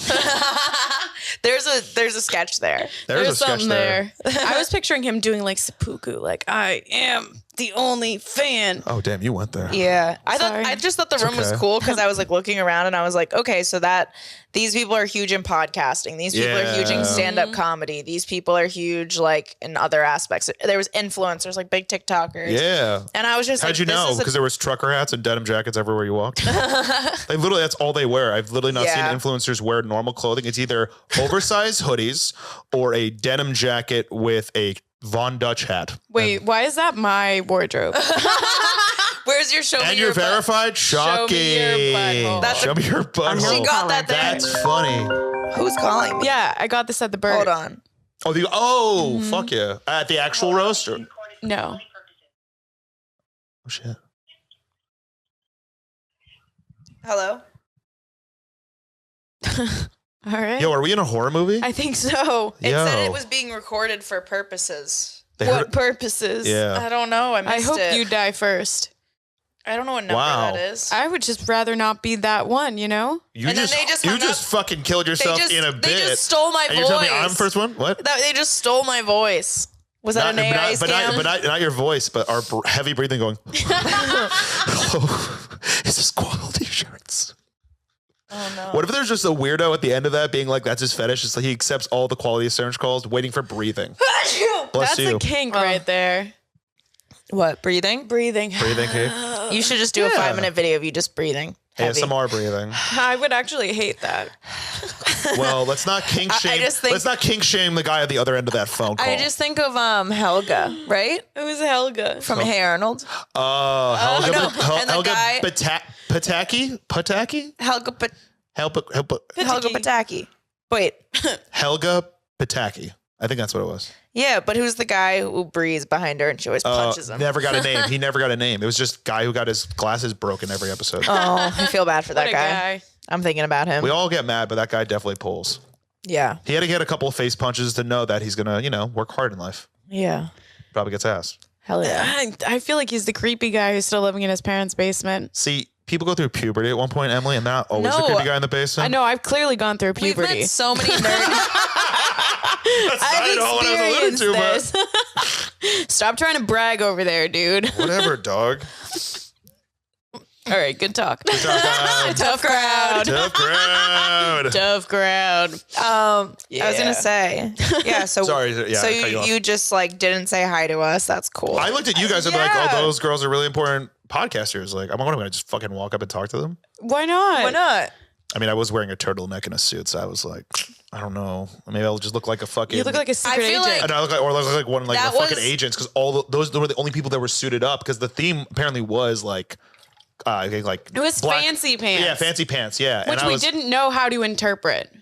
There's a sketch there. There's a sketch something there. I was picturing him doing like seppuku, like I am the only fan. Oh damn, you went there. Yeah. Sorry. I just thought the room was okay. cool because I was like looking around and I was like, okay, so these people are huge in podcasting. These people are huge in Yeah. stand-up comedy. These people are huge like in other aspects. There was influencers, like big TikTokers. Yeah. And I was just How'd like, you this know? is a- Because there was trucker hats and denim jackets everywhere you walked. Like literally, that's all they wear. I've literally not Yeah. seen influencers wear normal clothing. It's either oversized hoodies or a denim jacket with a Von Dutch hat. Wait, why is that my wardrobe? Where's your show me And your you're butt? verified? Shocking. me your butthole. That's Show me your butthole. She got that there. That's funny. Who's calling me? Yeah, I got this at the bird. Hold on. Oh, fuck yeah. At the actual roast? Or? No. Oh, shit. Hello? All right. Yo, are we in a horror movie? I think so. It Yo. said it was being recorded for purposes. They What heard- purposes? Yeah. I don't know. I I missed hope it. you die first. I don't know what number Wow. that is. I would just rather not be that one, you know? You And then they just you hung just fucking killed yourself in a bit. They just stole my and voice. you're telling me I'm first one? What? They just stole my voice. Was that an AI scam? not your voice, but our heavy breathing going. Hello, is this quality assurance? Oh no. What if there's just a weirdo at the end of that being like, that's his fetish? It's like he accepts all the quality assurance calls, waiting for breathing. Bless That's you. a kink right there. What? Breathing? Breathing. Breathing, Kate. You should just do a Yeah. 5-minute video of you just breathing. Heavy. ASMR breathing. I would actually hate that. Well, let's not kink shame. just think- Let's not kink shame the guy at the other end of that phone call. I just think of Helga, right? It was Helga. From Hey Arnold. Helga, no. And the Helga guy- Pataki? Helga Pataki. Wait. Helga Pataki. I think that's what it was. Yeah, but who's the guy who breathes behind her and she always punches him? Never got a name. He never got a name. It was just guy who got his glasses broken every episode. Oh, I feel bad for that What a guy. I'm thinking about him. We all get mad, but that guy definitely pulls. Yeah. He had to get a couple of face punches to know that he's gonna, work hard in life. Yeah. Probably gets ass. Hell yeah. I feel like he's the creepy guy who's still living in his parents' basement. See, people go through puberty at one point, Emily, and they're not always the No. creepy guy in the basement. I know, I've clearly gone through We've puberty. met so many nerds. That's not all what I was alluding to, but Stop trying to brag over there, dude. whatever, dog. All right, good talk. Tough crowd. Tough crowd. Tough crowd. I was gonna say, yeah. So Sorry, yeah, so I cut you off. you just like didn't say hi to us. That's cool. I looked at you guys and be like, Yeah. oh, those girls are really important podcasters. Like, I'm gonna just fucking walk up and talk to them. Why not? Why not? I mean, I was wearing a turtleneck and a suit, so I was like, I don't know. Maybe I'll just look like a fucking. You look like a secret feel agent. And I look like, or look like one of like That the fucking was- agents, because those were the only people that were suited up. Because the theme apparently was like, I think like It was fancy pants. Yeah, fancy pants. Yeah, Which and we didn't know how to interpret.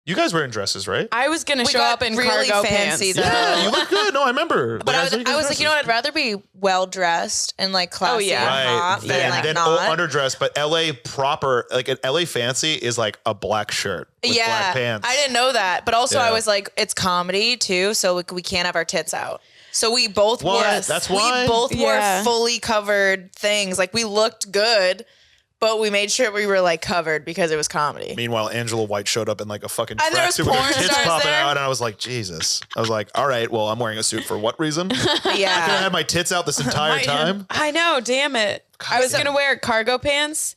You guys were in dresses, right? I was going to We show got up in really cargo fancy, pants. though. Yeah, you look good. No, I remember. But I was like, you know what? I'd rather be well dressed and like classy yeah. and hot Right. than like Then not. underdressed, but LA proper, like an LA fancy is like a black shirt with black pants. I didn't know that. But also, Yeah. I was like, it's comedy too, so we can't have our tits out. So we both What? wore. That's why? We both Yeah. wore fully covered things. Like we looked good, but we made sure we were like covered because it was comedy. Meanwhile, Angela White showed up in like a fucking And there was tracksuit with her porn tits stars popping there. out, and I was like, Jesus. I was like, all right, well, I'm wearing a suit for what reason? I Yeah. had my tits out this entire time. I know, damn it. I was going to wear cargo pants.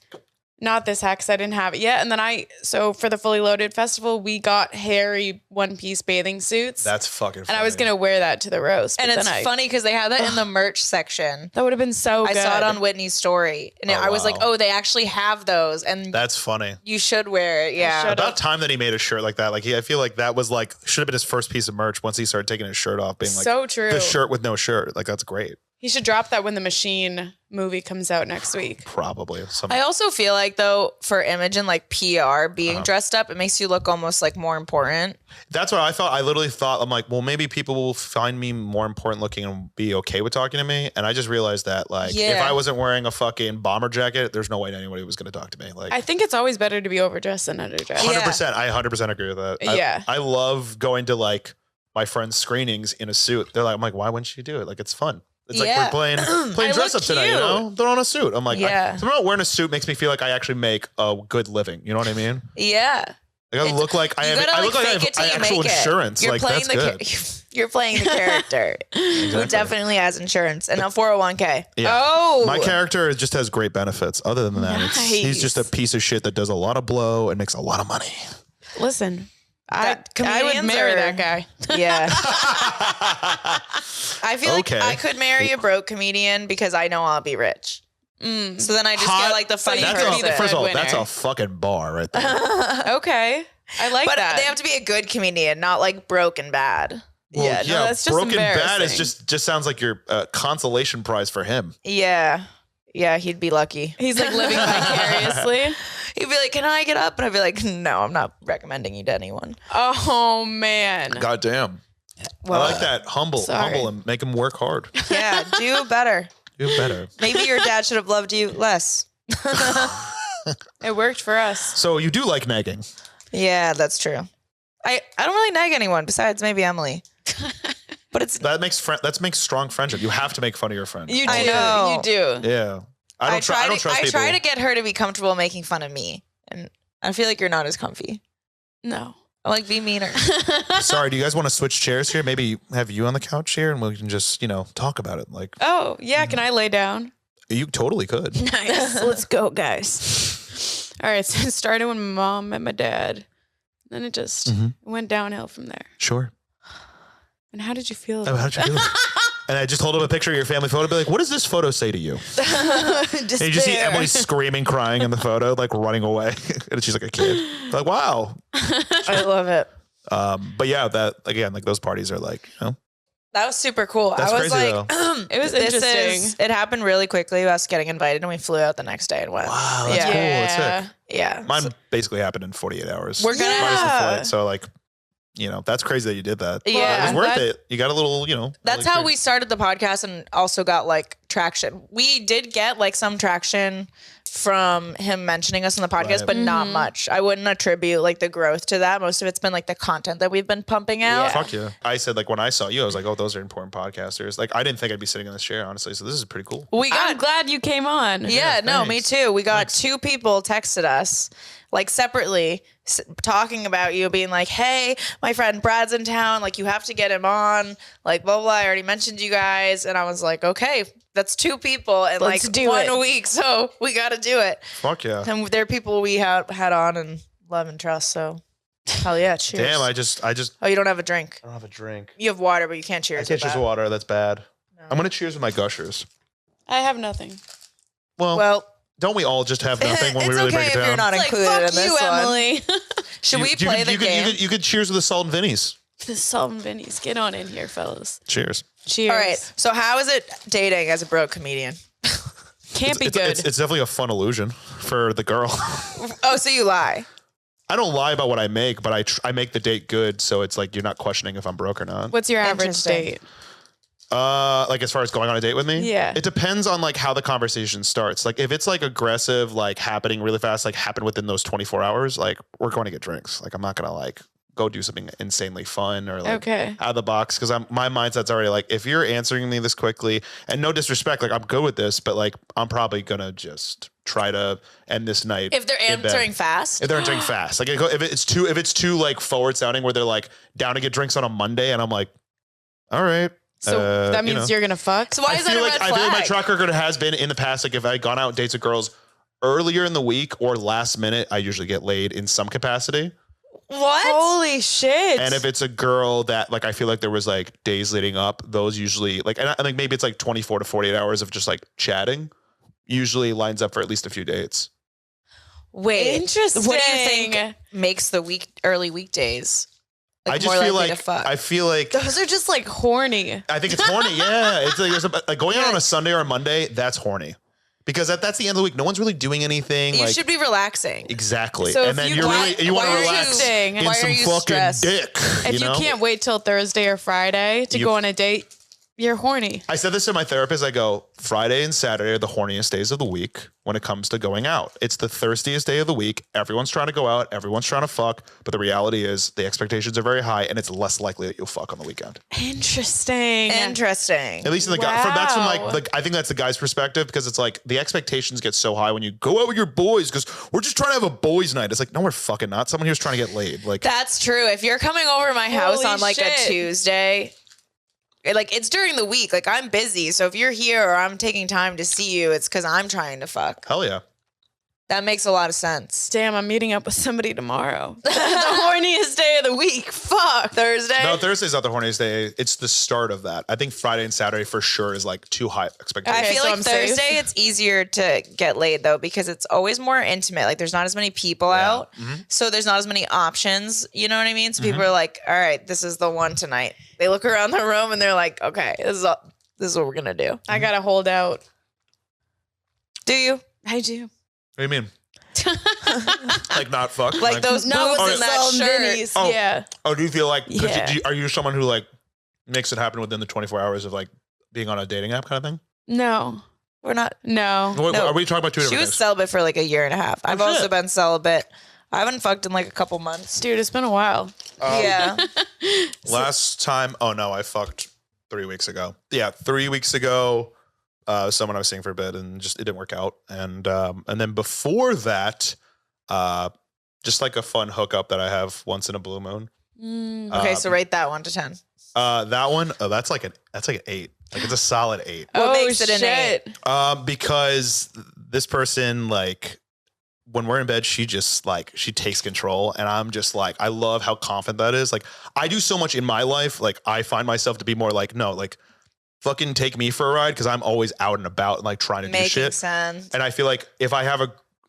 Not this hat because I didn't have it yet. And then so for the Fully Loaded Festival, we got hairy one-piece bathing suits. That's fucking funny. and I was going to wear that to the roast. And but it's then funny because they had that in the merch section. That would have been so I good. saw it on Whitney's story, and I was like, wow. "Oh, they actually have those, and That's funny. you should wear it." Yeah, should. About time that he made a shirt like that. Like I feel like that was like should have been his first piece of merch once he started taking his shirt off, being like So true. the shirt with no shirt. Like that's great. He should drop that when the Machine movie comes out next week. Probably. I also feel like though for image and like PR being Uh-huh. dressed up, it makes you look almost like more important. That's what I thought. I literally thought, I'm like, well, maybe people will find me more important looking and be okay with talking to me. And I just realized that, like, if Yeah. I wasn't wearing a fucking bomber jacket, there's no way anybody was going to talk to me. Like, I think it's always better to be overdressed than underdressed. Yeah. 100%. I 100% agree with that. Yeah. I love going to like my friends' screenings in a suit. They're like, I'm like, why wouldn't you do it? Like, it's fun. It's Yeah. like we're playing I dress look up tonight, you cute. know? Throw on a suit. I'm like, Yeah. something about wearing a suit makes me feel like I actually make a good living. You know what I mean? Yeah. I gotta look like I have. I look like I have actual insurance. You're like playing that's good. You're playing the character who definitely has insurance and a 401k. Yeah. Oh, My character just has great benefits. Other than that, he's just a piece of shit that does a lot of blow and makes a lot of money. listen, I would Comedians marry are- that guy. Yeah. I feel like Okay. I could marry a broke comedian because I know I'll be rich. So then I just get like the funny That's person. first of all, breadwinner. that's a fucking bar right there. Okay, I like But that. they have to be a good comedian, not like broke and bad. Well, Yeah, no, that's just broken bad is embarrassing. just sounds like your consolation prize for him. Yeah. Yeah, he'd be lucky. He's like living vicariously. He'd be like, "Can I get up?" And I'd be like, "No, I'm not recommending you to anyone." Oh man. God damn. Well, I like that. Humble and make him work hard. Yeah, do better. Do better. Maybe your dad should have loved you less. It worked for us. So you do like nagging. Yeah, that's true. I don't really nag anyone besides maybe Emily. But it's That makes strong friendship. You have to make fun of your friend. You do. I know. You do. Yeah. I don't trust I people. try to get her to be comfortable making fun of me, and I feel like you're not as comfy. No. I'm like, be meaner. Sorry, do you guys want to switch chairs here? Maybe have you on the couch here and we can just, talk about it. Like, Oh yeah. Can I lay down? you totally could. Nice. Let's go, guys. All right. So it started when my mom met my dad. Then it just went downhill from there. Sure. And how did you feel? Oh, how'd you feel? And I just hold up a picture of your family photo. Be like, what does this photo say to you? And you just see Emily screaming, crying in the photo, like running away. And she's like a kid. Like, wow. I love it. But yeah, that again, like those parties are like, That was super cool. That's I was crazy, like, It was interesting. It happened really quickly. Us getting invited, and we flew out the next day and went. wow, that's Yeah. cool. That's sick. Yeah. Mine basically happened in 48 hours. We're gonna- Minus the Yeah. flight. So like, that's crazy that you did that. Yeah. It was worth That- it. You got a little, That's how we started the podcast and also got like traction. We did get like some traction from him mentioning us in the podcast, Right. but not much. I wouldn't attribute like the growth to that. Most of it's been like the content that we've been pumping out. Fuck yeah. I said like when I saw you, I was like, oh, those are important podcasters. Like I didn't think I'd be sitting in this chair, honestly. So this is pretty cool. We got I'm glad you came on. Yeah, no, me thanks. too. We got two people texted us like separately talking about you, being like, hey, my friend Brad's in town. Like, you have to get him on. Like, blah, blah. I already mentioned you guys. And I was like, okay, that's two people in Let's like do 1 it. week. So we got to do it. Fuck yeah. And they're people we had on and love and trust. So hell yeah, cheers. Damn, I just Oh, you don't have a drink. I don't have a drink. You have water, but you can't cheers. I can't with choose that. water. That's bad. I'm gonna cheers with my gushers. I have nothing. Well, don't we all just have nothing when it's we really okay break if it down? you're not Like, included fuck in this you, one. Emily. Should we play the game? You could cheers with the Salt and Vinnies. The Salt and Vinnies. Get on in here, fellas. Cheers. Cheers. All right. So how is it dating as a broke comedian? Can't be It's, good. it's definitely a fun illusion for the girl. Oh, so you lie. I don't lie about what I make, but I make the date good, so it's like you're not questioning if I'm broke or not. What's your average Interesting. date? Like as far as going on a date with me? Yeah. It depends on like how the conversation starts. Like if it's like aggressive, like happening really fast, like happen within those 24 hours, like we're going to get drinks. Like I'm not gonna like go do something insanely fun or like Okay. out of the box. Cause my mindset's already like, if you're answering me this quickly, and no disrespect, like I'm good with this, but like I'm probably gonna just try to end this night. If they're in bed. answering fast. If they're entering fast, like if it's too like forward sounding, where they're like down to get drinks on a Monday, and I'm like, all right. So that means you're gonna fuck. So why is that a red I feel like my flag? track record has been in the past. Like if I had gone out on dates with girls earlier in the week or last minute, I usually get laid in some capacity. What? Holy shit. And if it's a girl that like I feel like there was like days leading up, those usually like and I think maybe it's like 24 to 48 hours of just like chatting. Usually lines up for at least a few dates. Wait. Interesting. What do you think makes the early weekdays? I just more feel likely like to fuck? I feel like Those are just like horny. I think it's horny. Yeah, it's like, like going out on a Sunday or a Monday. That's horny because that's the end of the week. No one's really doing anything. You like, should be relaxing. exactly. So and if then you you're why- really you want why to are you relax saying- in why some are you fucking stressed? dick. If you know? can't wait till Thursday or Friday to You- go on a date, You're horny. I said this to my therapist. I go, Friday and Saturday are the horniest days of the week when it comes to going out. It's the thirstiest day of the week. Everyone's trying to go out. Everyone's trying to fuck. But the reality is the expectations are very high and it's less likely that you'll fuck on the weekend. Interesting. At least in the guy, that's from like, I think that's the guy's perspective because it's like the expectations get so high when you go out with your boys because we're just trying to have a boys' night. It's like, no, we're fucking not. Someone here's trying to get laid. Like, That's true. If you're coming over to my house Holy on like shit. a Tuesday, like it's during the week, like I'm busy. So if you're here or I'm taking time to see you, it's because I'm trying to fuck. hell yeah. That makes a lot of sense. Damn, I'm meeting up with somebody tomorrow. The horniest day of the week. Fuck. Thursday? No, Thursday's not the horniest day. It's the start of that. I think Friday and Saturday for sure is like too high expectations. I feel so like I'm safe. Thursday it's easier to get laid though because it's always more intimate. Like there's not as many people out, so there's not as many options. You know what I mean? So people are like, "All right, this is the one tonight." They look around the room and they're like, "Okay, this is what we're gonna do." I gotta hold out. Do you? I do. What do you mean? Like not fuck? Like those moves in that shirt? Minis. Oh. Yeah. Oh, do you feel like? 'Cause Yeah. are you someone who like makes it happen within the 24 hours of like being on a dating app kind of thing? No. We're not. No. Wait, No. are we talking about two She different was things? celibate for like a year and a half. I've also shit. been celibate. I haven't fucked in like a couple months. Dude, it's been a while. Yeah. Last time, oh no, I fucked 3 weeks ago. Yeah, 3 weeks ago, someone I was seeing for a bit, and just it didn't work out. And then before that, just like a fun hookup that I have once in a blue moon. Okay, so rate that 1 to 10. That one, that's like an 8. Like it's a solid 8. What makes it an shit. 8? Because this person, like, when we're in bed, she just like, she takes control. And I'm just like, I love how confident that is. Like, I do so much in my life. Like, I find myself to be more like, no, like, fucking take me for a ride. Cause I'm always out and about and like trying to do Making shit. sense. And I feel like if I have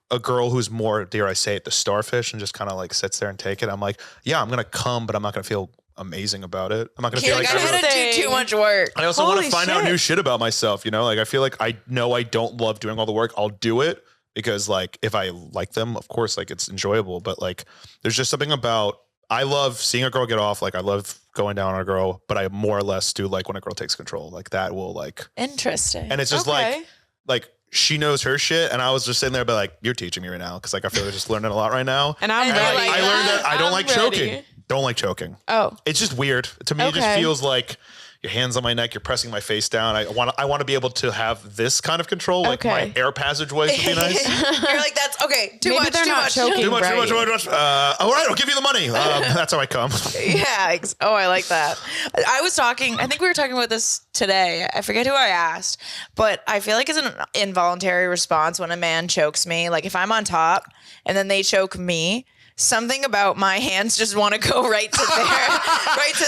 a girl who's more, dare I say it, the starfish and just kind of like sits there and take it, I'm like, yeah, I'm going to come, but I'm not going to feel amazing about it. I'm not going to You're feel like, like I'm everyone- gonna do too much work. I also want Holy to find out shit. new shit about myself, you know? Like I feel like I know I don't love doing all the work. I'll do it because like if I like them, of course, like it's enjoyable. But like there's just something about I love seeing a girl get off. Like I love going down on a girl, but I more or less do like when a girl takes control. Like that will like Interesting. and it's just Okay. like she knows her shit. And I was just sitting there, but like, you're teaching me right now. Cause like I feel like I'm just learning a lot right now. And I'm And ready. like, I learned that I don't I'm like ready. choking. Don't like choking. Oh. It's just weird. To me, it just Okay. feels like your hands on my neck, you're pressing my face down. I want to be able to have this kind of control. Like my Okay. air passageways would be nice. You're like, that's okay. Too Maybe much. they're Too not much. choking. Too much, Right. too much. All right, I'll give you the money. That's how I come. Yeah. Oh, I like that. I was talking, I think we were talking about this today. I forget who I asked, but I feel like it's an involuntary response when a man chokes me. Like if I'm on top and then they choke me, something about my hands just want to go right to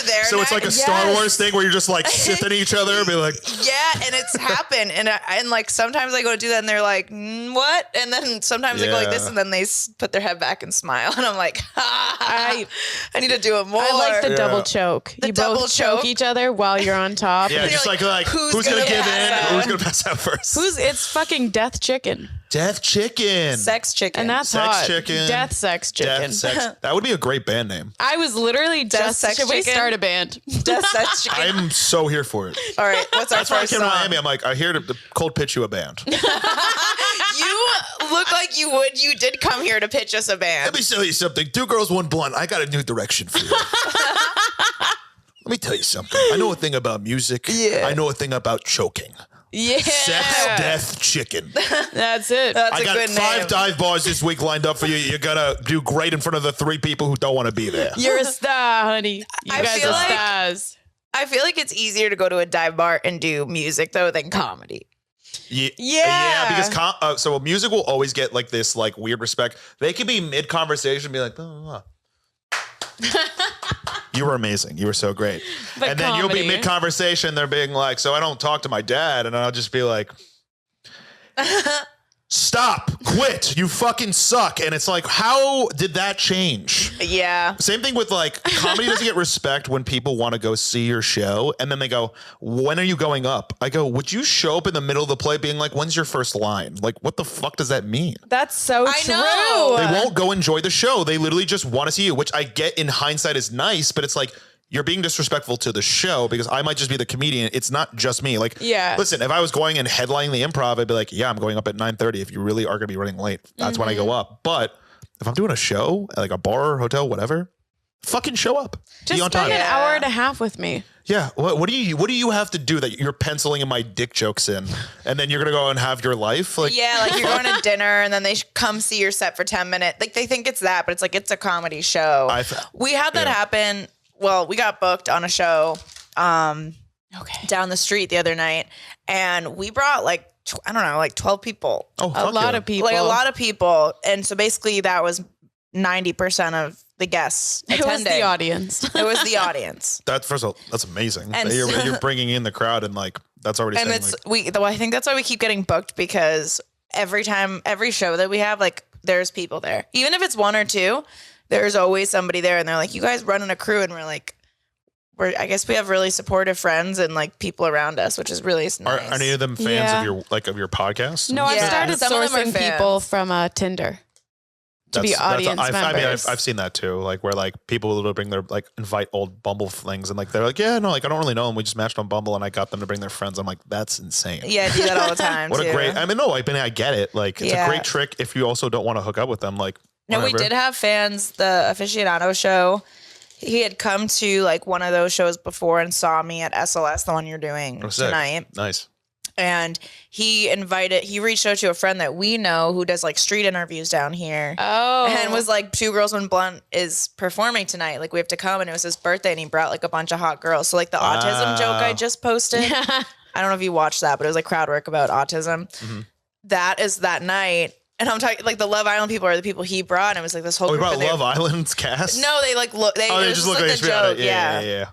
their So it's neck. like a Star Wars thing where you're just like sipping each other and be like, Yeah, and it's happened, and like sometimes I go to do that, and they're like, "What?" And then sometimes I go like this, Yeah. and then they put their head back and smile, and I'm like, I need to do it more. I like the Yeah. double choke. The You double both choke choke? each other while you're on top. yeah, just like, like who's who's gonna gonna give pass in? out? Who's gonna pass out first? It's fucking death chicken. Death Chicken? Sex chicken. And that's Sex hot. chicken. Death sex chicken. Death sex. That would be a great band name. I was literally just sex should we chicken? start a band? Death sex chicken. I'm so here for it. All right, what's our That's why I first came to song? Miami. I'm like, I hear to cold pitch you a band. You look like you would. You did come here to pitch us a Let band. me tell you something. 2 girls, 1 blunt. I got a new direction for you. Let me tell you something. I know a thing about music. Yeah. I know a thing about choking. Yeah. Sex, death, chicken. That's it. That's I a got good 5 name. dive bars this week lined up for you. You're gonna do great in front of the 3 people who don't want to be there. You're a star, honey. You I guys feel are like- stars. I feel like it's easier to go to a dive bar and do music though than comedy. Yeah, Yeah. because so music will always get like this like weird respect. They could be mid conversation and be like, blah, blah, blah. You were amazing. You were so great. But and then you'll be comedy. mid conversation. They're being like, so I don't talk to my dad, and I'll just be like, stop, quit. You fucking suck. And it's like, how did that change? Yeah. Same thing with like comedy doesn't get respect when people want to go see your show and then they go, when are you going up? I go, would you show up in the middle of the play being like, when's your first line? Like, what the fuck does that mean? That's so I true. know. They won't go enjoy the show. They literally just want to see you, which I get in hindsight is nice, but it's like, you're being disrespectful to the show because I might just be the comedian. It's not just me. Like, Yeah. listen, if I was going and headlining the Improv, I'd be like, yeah, I'm going up at 9:30. If you really are going to be running late, that's when I go up. But if I'm doing a show, like a bar, hotel, whatever, fucking show up. Just be on spend time. an hour and a half with me. Yeah. What do you have to do that you're penciling in my dick jokes in, and then you're gonna go and have your life? Like, Yeah, like you're going to dinner and then they come see your set for 10 minutes. Like they think it's that, but it's like it's a comedy show. We had that happen. Well, we got booked on a show down the street the other night, and we brought like I don't know, like 12 people. Oh, A lot of people. Like a lot of people. And so basically that was 90% of the guests It attending. was the audience. It was the audience. That first of all, that's amazing. And That you're bringing in the crowd, and like that's already. And saying, it's I think that's why we keep getting booked, because every show that we have, like there's people there. Even if it's one or two, there's always somebody there, and they're like, "You guys running a crew," and we're like, I guess we have really supportive friends and like people around us, which is really nice. Are any of them fans Yeah. of your podcast? No, I Yeah. started Some of them are sourcing fans. people from Tinder to be audience members. I mean, I've seen that too. Like where like people will bring their like invite old Bumble things, and like they're like, yeah, no, like I don't really know them. We just matched on Bumble, and I got them to bring their friends. I'm like, that's insane. Yeah, I do that all the time. What too. a great. I mean, no, I get it. Like it's a Yeah. great trick if you also don't want to hook up with them. Like No, we whatever. did have fans. The aficionado show, he had come to like one of those shows before and saw me at SLS, the one you're doing Oh, sick. tonight. Nice. And he reached out to a friend that we know who does like street interviews down here. Oh. And was like, Two Girls One Blunt is performing tonight. Like we have to come. And it was his birthday, and he brought like a bunch of hot girls. So like the autism joke I just posted. I don't know if you watched that, but it was like crowd work about autism. That is that night. And I'm talking like the Love Island people are the people he brought. And it was like this whole Oh, we group. brought and they- Love Island's cast. No, they like look. They, Oh, it they was just look like like the HBO on joke. it. Yeah.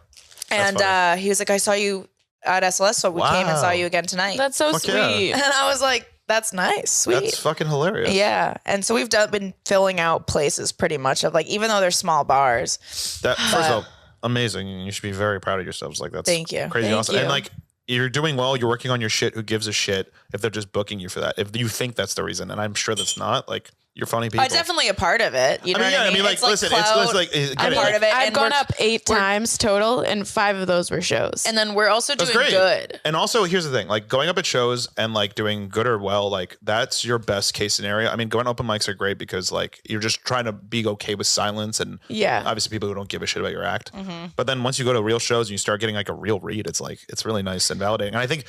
That's And he was like, I saw you at SLS, so we came and saw Wow. you again tonight. That's so Fuck sweet. yeah. And I was like, that's nice, sweet. That's fucking hilarious. Yeah. And so we've been filling out places pretty much of like, even though they're small bars. That first of all, amazing. You should be very proud of yourselves. Like that's Thank you. crazy Thank awesome. you. And like you're doing well. You're working on your shit. Who gives a shit if they're just booking you for that? If you think that's the reason, and I'm sure that's not. Like you're funny people. Definitely a part of it. You know what I mean? like It's listen, clout. it's like get I'm it, part like, of it. I've and gone we're- up 8 times total, and 5 of those were shows. And then we're also That's doing great. good. And also, here's the thing: like going up at shows and like doing good or well, like that's your best case scenario. I mean, going to open mics are great because like you're just trying to be okay with silence and Yeah. obviously people who don't give a shit about your act. But then once you go to real shows and you start getting like a real read, it's like it's really nice and validating. And I think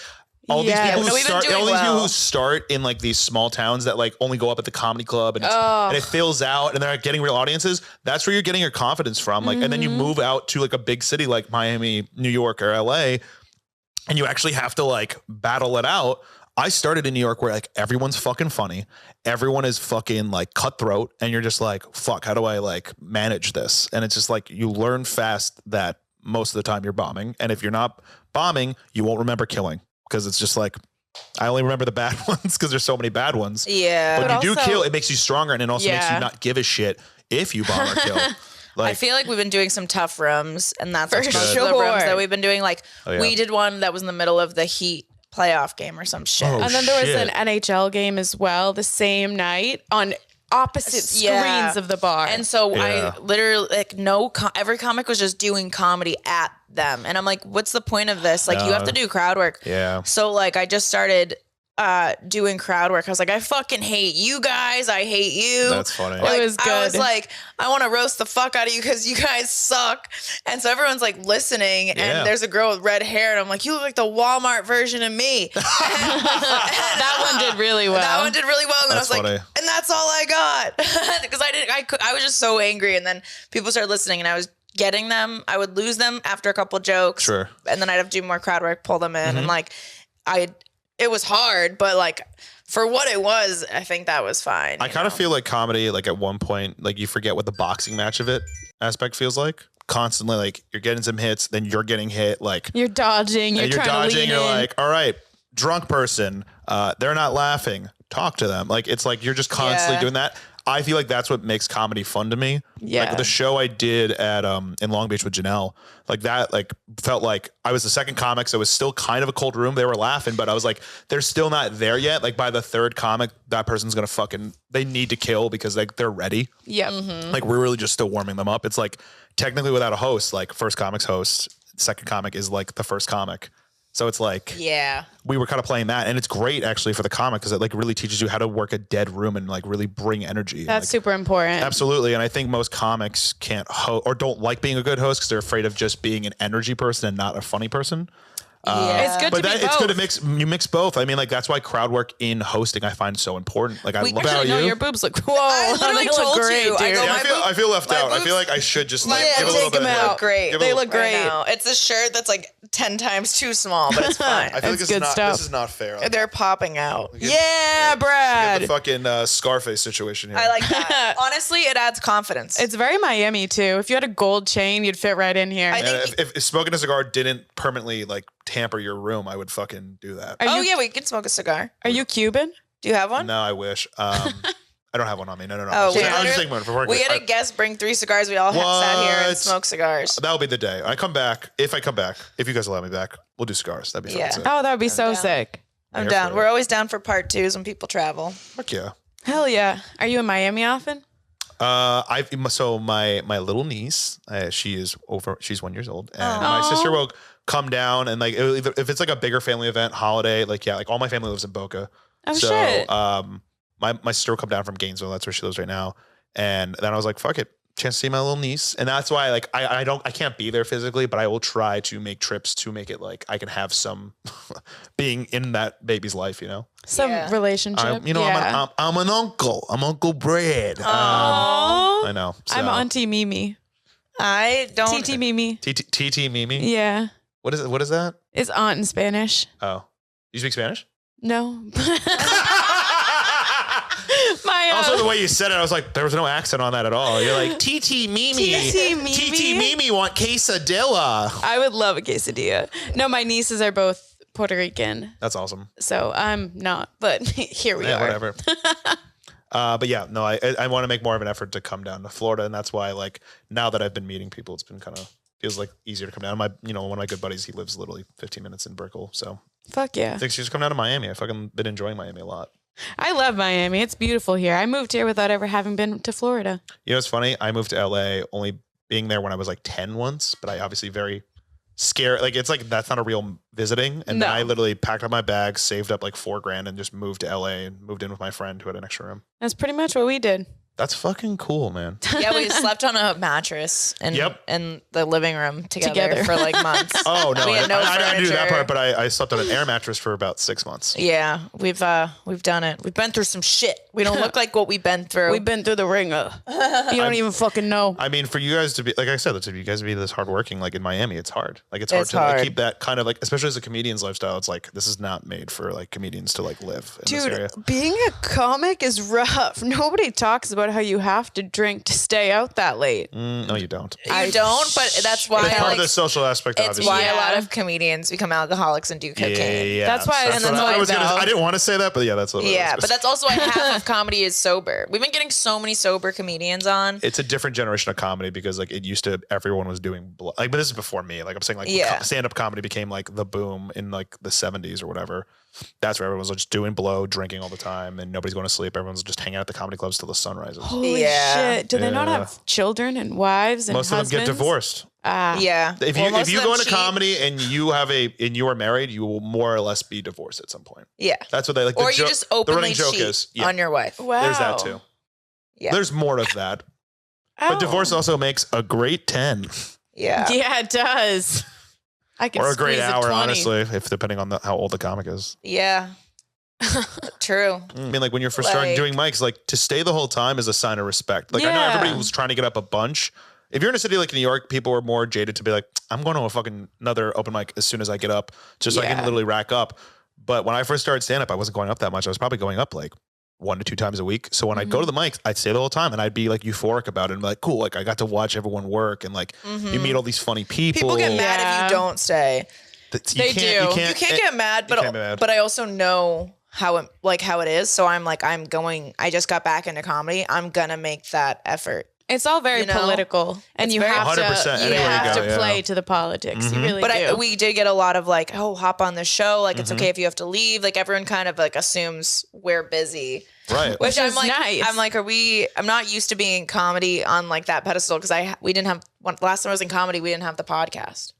all these Yeah. people No, who we've been start, doing all these people well. who start in like these small towns that like only go up at the comedy club and, and it fills out and they're getting real audiences. That's where you're getting your confidence from. Like, and then you move out to like a big city like Miami, New York, or LA, and you actually have to like battle it out. I started in New York where like everyone's fucking funny. Everyone is fucking like cutthroat. And you're just like, fuck, how do I like manage this? And it's just like, you learn fast that most of the time you're bombing. And if you're not bombing, you won't remember killing. Because it's just like, I only remember the bad ones because there's so many bad ones. Yeah. But you do also- kill, it makes you stronger, and it also makes you Yeah. not give a shit if you bomb or kill. Like, I feel like we've been doing some tough rooms, and that's For most of the sure. rooms that we've been doing. Like Oh, yeah. we did one that was in the middle of the Heat playoff game or some shit. Oh, And then there was shit. an NHL game as well the same night on opposite screens Yeah. of the bar. And so Yeah. I literally like every comic was just doing comedy at them, and I'm like, what's the point of this? Like you have to do crowd work. Yeah. So like I just started doing crowd work. I was like, I fucking hate you guys. I hate you. That's funny. Like, It was I was good. like, I want to roast the fuck out of you because you guys suck. And so everyone's like listening, Yeah. and there's a girl with red hair, and I'm like, you look like the Walmart version of me. that one did really well. That one did really well, and then I was That's like, funny. and that's all I got because I was just so angry, and then people started listening, and I was getting them. I would lose them after a couple jokes, Sure. and then I'd have to do more crowd work, pull them in, and like it was hard, but like for what it was, I think that was fine. I kind of feel like comedy, like at one point, like you forget what the boxing match of it aspect feels like. Constantly, like you're getting some hits, then you're getting hit, like You're dodging. You're, and you're trying to dodging. lean You're in. like, all right, drunk person, they're not laughing. Talk to them. Like it's like you're just constantly Yeah. doing that. I feel like that's what makes comedy fun to me. Yeah. Like the show I did at in Long Beach with Janelle, like that, like felt like I was the second comic, so it was still kind of a cold room. They were laughing, but I was like, they're still not there yet. Like by the third comic, that person's gonna they need to kill because like they're ready. Yeah. Like we're really just still warming them up. It's like technically without a host, like first comic's host, second comic is like the first comic. So it's like, Yeah. we were kind of playing that, and it's great actually for the comic because it like really teaches you how to work a dead room and like really bring energy. That's like, super important. absolutely. And I think most comics can't or don't like being a good host because they're afraid of just being an energy person and not a funny person. It's good to be it's good to both. mix both. I mean, like that's why crowd work in hosting I find so important. Like I love Actually, no, you. your boobs look. Whoa, I literally they look told great, you. I dude. go, Yeah, my I feel left my out. I boobs- feel like I should just My like give a boobs little take bit. them of out. Great. give a They little- look great. Right now. It's a shirt that's like 10 times too small, but it's fine. I feel like It's good this stuff. is not fair. They're popping out. Yeah, The Brad. fucking Scarface situation here. I like that. Honestly, it adds confidence. It's very Miami too. If you had a gold chain, you'd fit right in here. I And think. if smoking a cigar didn't permanently like tamper your room, I would fucking do that. Oh yeah, we can smoke a cigar. Are you Cuban? Do you have one? No, I wish. I don't have one on me. No. Oh, I was we just literally- saying one for work. We had a guest bring 3 cigars. We all sat here and What? smoked cigars. That'll be the day. If I come back, if you guys allow me back, we'll do cigars. That'd be Yeah. fun. Oh, that would be so down. sick. I'm here down. for We're it. always down for part 2s when people travel. Fuck yeah. Hell yeah. Are you in Miami often? So my little niece, she's 1 year old, and my sister will come down and like if it's like a bigger family event, holiday, like all my family lives in Boca. Oh, so, shit. my sister will come down from Gainesville. That's where she lives right now. And then I was like, fuck it, chance to see my little niece. And that's why like I can't be there physically, but I will try to make trips to make it like I can have some being in that baby's life, Some Yeah. relationship. I'm an uncle. I'm Uncle Brad. Oh, I know. So. I'm Auntie Mimi. I don't. TT Mimi. TT Mimi. Yeah. What is it? What is that? It's aunt in Spanish. Oh, you speak Spanish? No. My Also, the way you said it, I was like, there was no accent on that at all. You're like, TT Mimi. TT Mimi. TT Mimi want quesadilla. I would love a quesadilla. No, my nieces are both Puerto Rican, That's awesome. so I'm not. But here we Yeah, are. whatever. But yeah, no, I want to make more of an effort to come down to Florida, and that's why like now that I've been meeting people, it's been kind of feels like easier to come down. One of my good buddies, he lives literally 15 minutes in Brickell, so Fuck yeah. I think she's come down to Miami. I fucking been enjoying Miami a lot. I love Miami. It's beautiful here. I moved here without ever having been to Florida. You know, it's funny. I moved to LA only being there when I was like 10 once, but I obviously very scared. Like, it's like, that's not a real visiting. And then No. I literally packed up my bag, saved up like $4,000 and just moved to LA and moved in with my friend who had an extra room. That's pretty much what we did. That's fucking cool, man. Yeah, we slept on a mattress in the living room together for like months. Oh, no. We had no I didn't do that furniture. part, but I slept on an air mattress for about 6 months. Yeah, we've done it. We've been through some shit. We don't look like what we've been through. We've been through the ringer. You don't even fucking know. I mean, for you guys to be, like I said, for you guys to be this hardworking, like in Miami, it's hard. Like it's It's hard to like, hard. keep that kind of like, especially as a comedian's lifestyle. It's like, this is not made for like comedians to like live in this area. Dude, being a comic is rough. Nobody talks about how you have to drink to stay out that late. No, you don't. you don't, but that's why It's part like, of the social aspect, it's obviously. why Yeah. a lot of comedians become alcoholics and do cocaine. Yeah, That's why- and that's what why I was gonna. though. I didn't want to say that, but yeah, that's what. Yeah, it was. but that's also why half of comedy is sober. We've been getting so many sober comedians on. It's a different generation of comedy because like it used to, everyone was doing like, but this is before me. Like I'm saying, like Yeah. stand-up comedy became like the boom in like the 70s or whatever. That's where everyone was just doing blow, drinking all the time, and nobody's going to sleep. Everyone's just hanging out at the comedy clubs till the sun rises. Holy Yeah. shit. Do they not Yeah. have children and wives and Most husbands? of them get divorced. Yeah. If Well, you most if you of them go into cheat. comedy and you are married, you will more or less be divorced at some point. Yeah. That's what they like. Or the you jo- just the openly running joke cheat is on your wife. Wow. There's that too. Yeah. There's more of that, Oh. but divorce also makes a great 10 Yeah. Yeah, it does. I can or a great squeeze hour, 20. honestly, if depending on how old the comic is. Yeah. True. I mean, like when you're first starting Like- doing mics, like to stay the whole time is a sign of respect. Like I know Yeah. everybody was trying to get up a bunch. If you're in a city like New York, people are more jaded to be like, I'm going to a fucking another open mic as soon as I get up, just so I can Yeah. literally rack up. But when I first started stand up, I wasn't going up that much. I was probably going up like 1 to 2 times a week. So when I'd go to the mics, I'd stay the whole time and I'd be like euphoric about it and be like, cool, like I got to watch everyone work and like you meet all these funny people. People get mad Yeah. if you don't stay. You They do. You can't get mad, can't be mad. but I also know how it is. So I'm like, I just got back into comedy. I'm gonna make that effort. It's all very political, and you have to 100%. play to the politics. You really But do. we did get a lot of like, oh, hop on the show. Like, it's okay if you have to leave. Like, everyone kind of like assumes we're busy. Right. Which I'm like, nice. I'm like, I'm not used to being in comedy on like that pedestal because we didn't have, last time I was in comedy, we didn't have the podcast.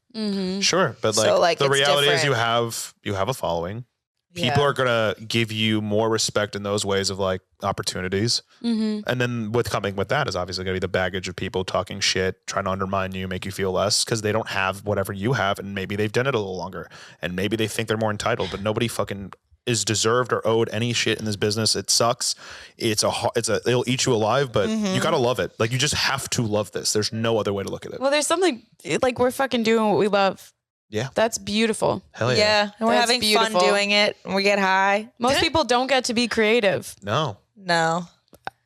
Sure. But So, like, the it's reality is different. you have a following. People are going to give you more respect in those ways of like opportunities. And then coming with that is obviously going to be the baggage of people talking shit, trying to undermine you, make you feel less because they don't have whatever you have. And maybe they've done it a little longer and maybe they think they're more entitled, but nobody fucking is deserved or owed any shit in this business. It sucks. It'll eat you alive, but you got to love it. Like you just have to love this. There's no other way to look at it. well, there's something like we're fucking doing what we love. Yeah. That's beautiful. Hell yeah. Yeah. And we're That's having beautiful. fun doing it. And we get high. Most people don't get to be creative. No. No.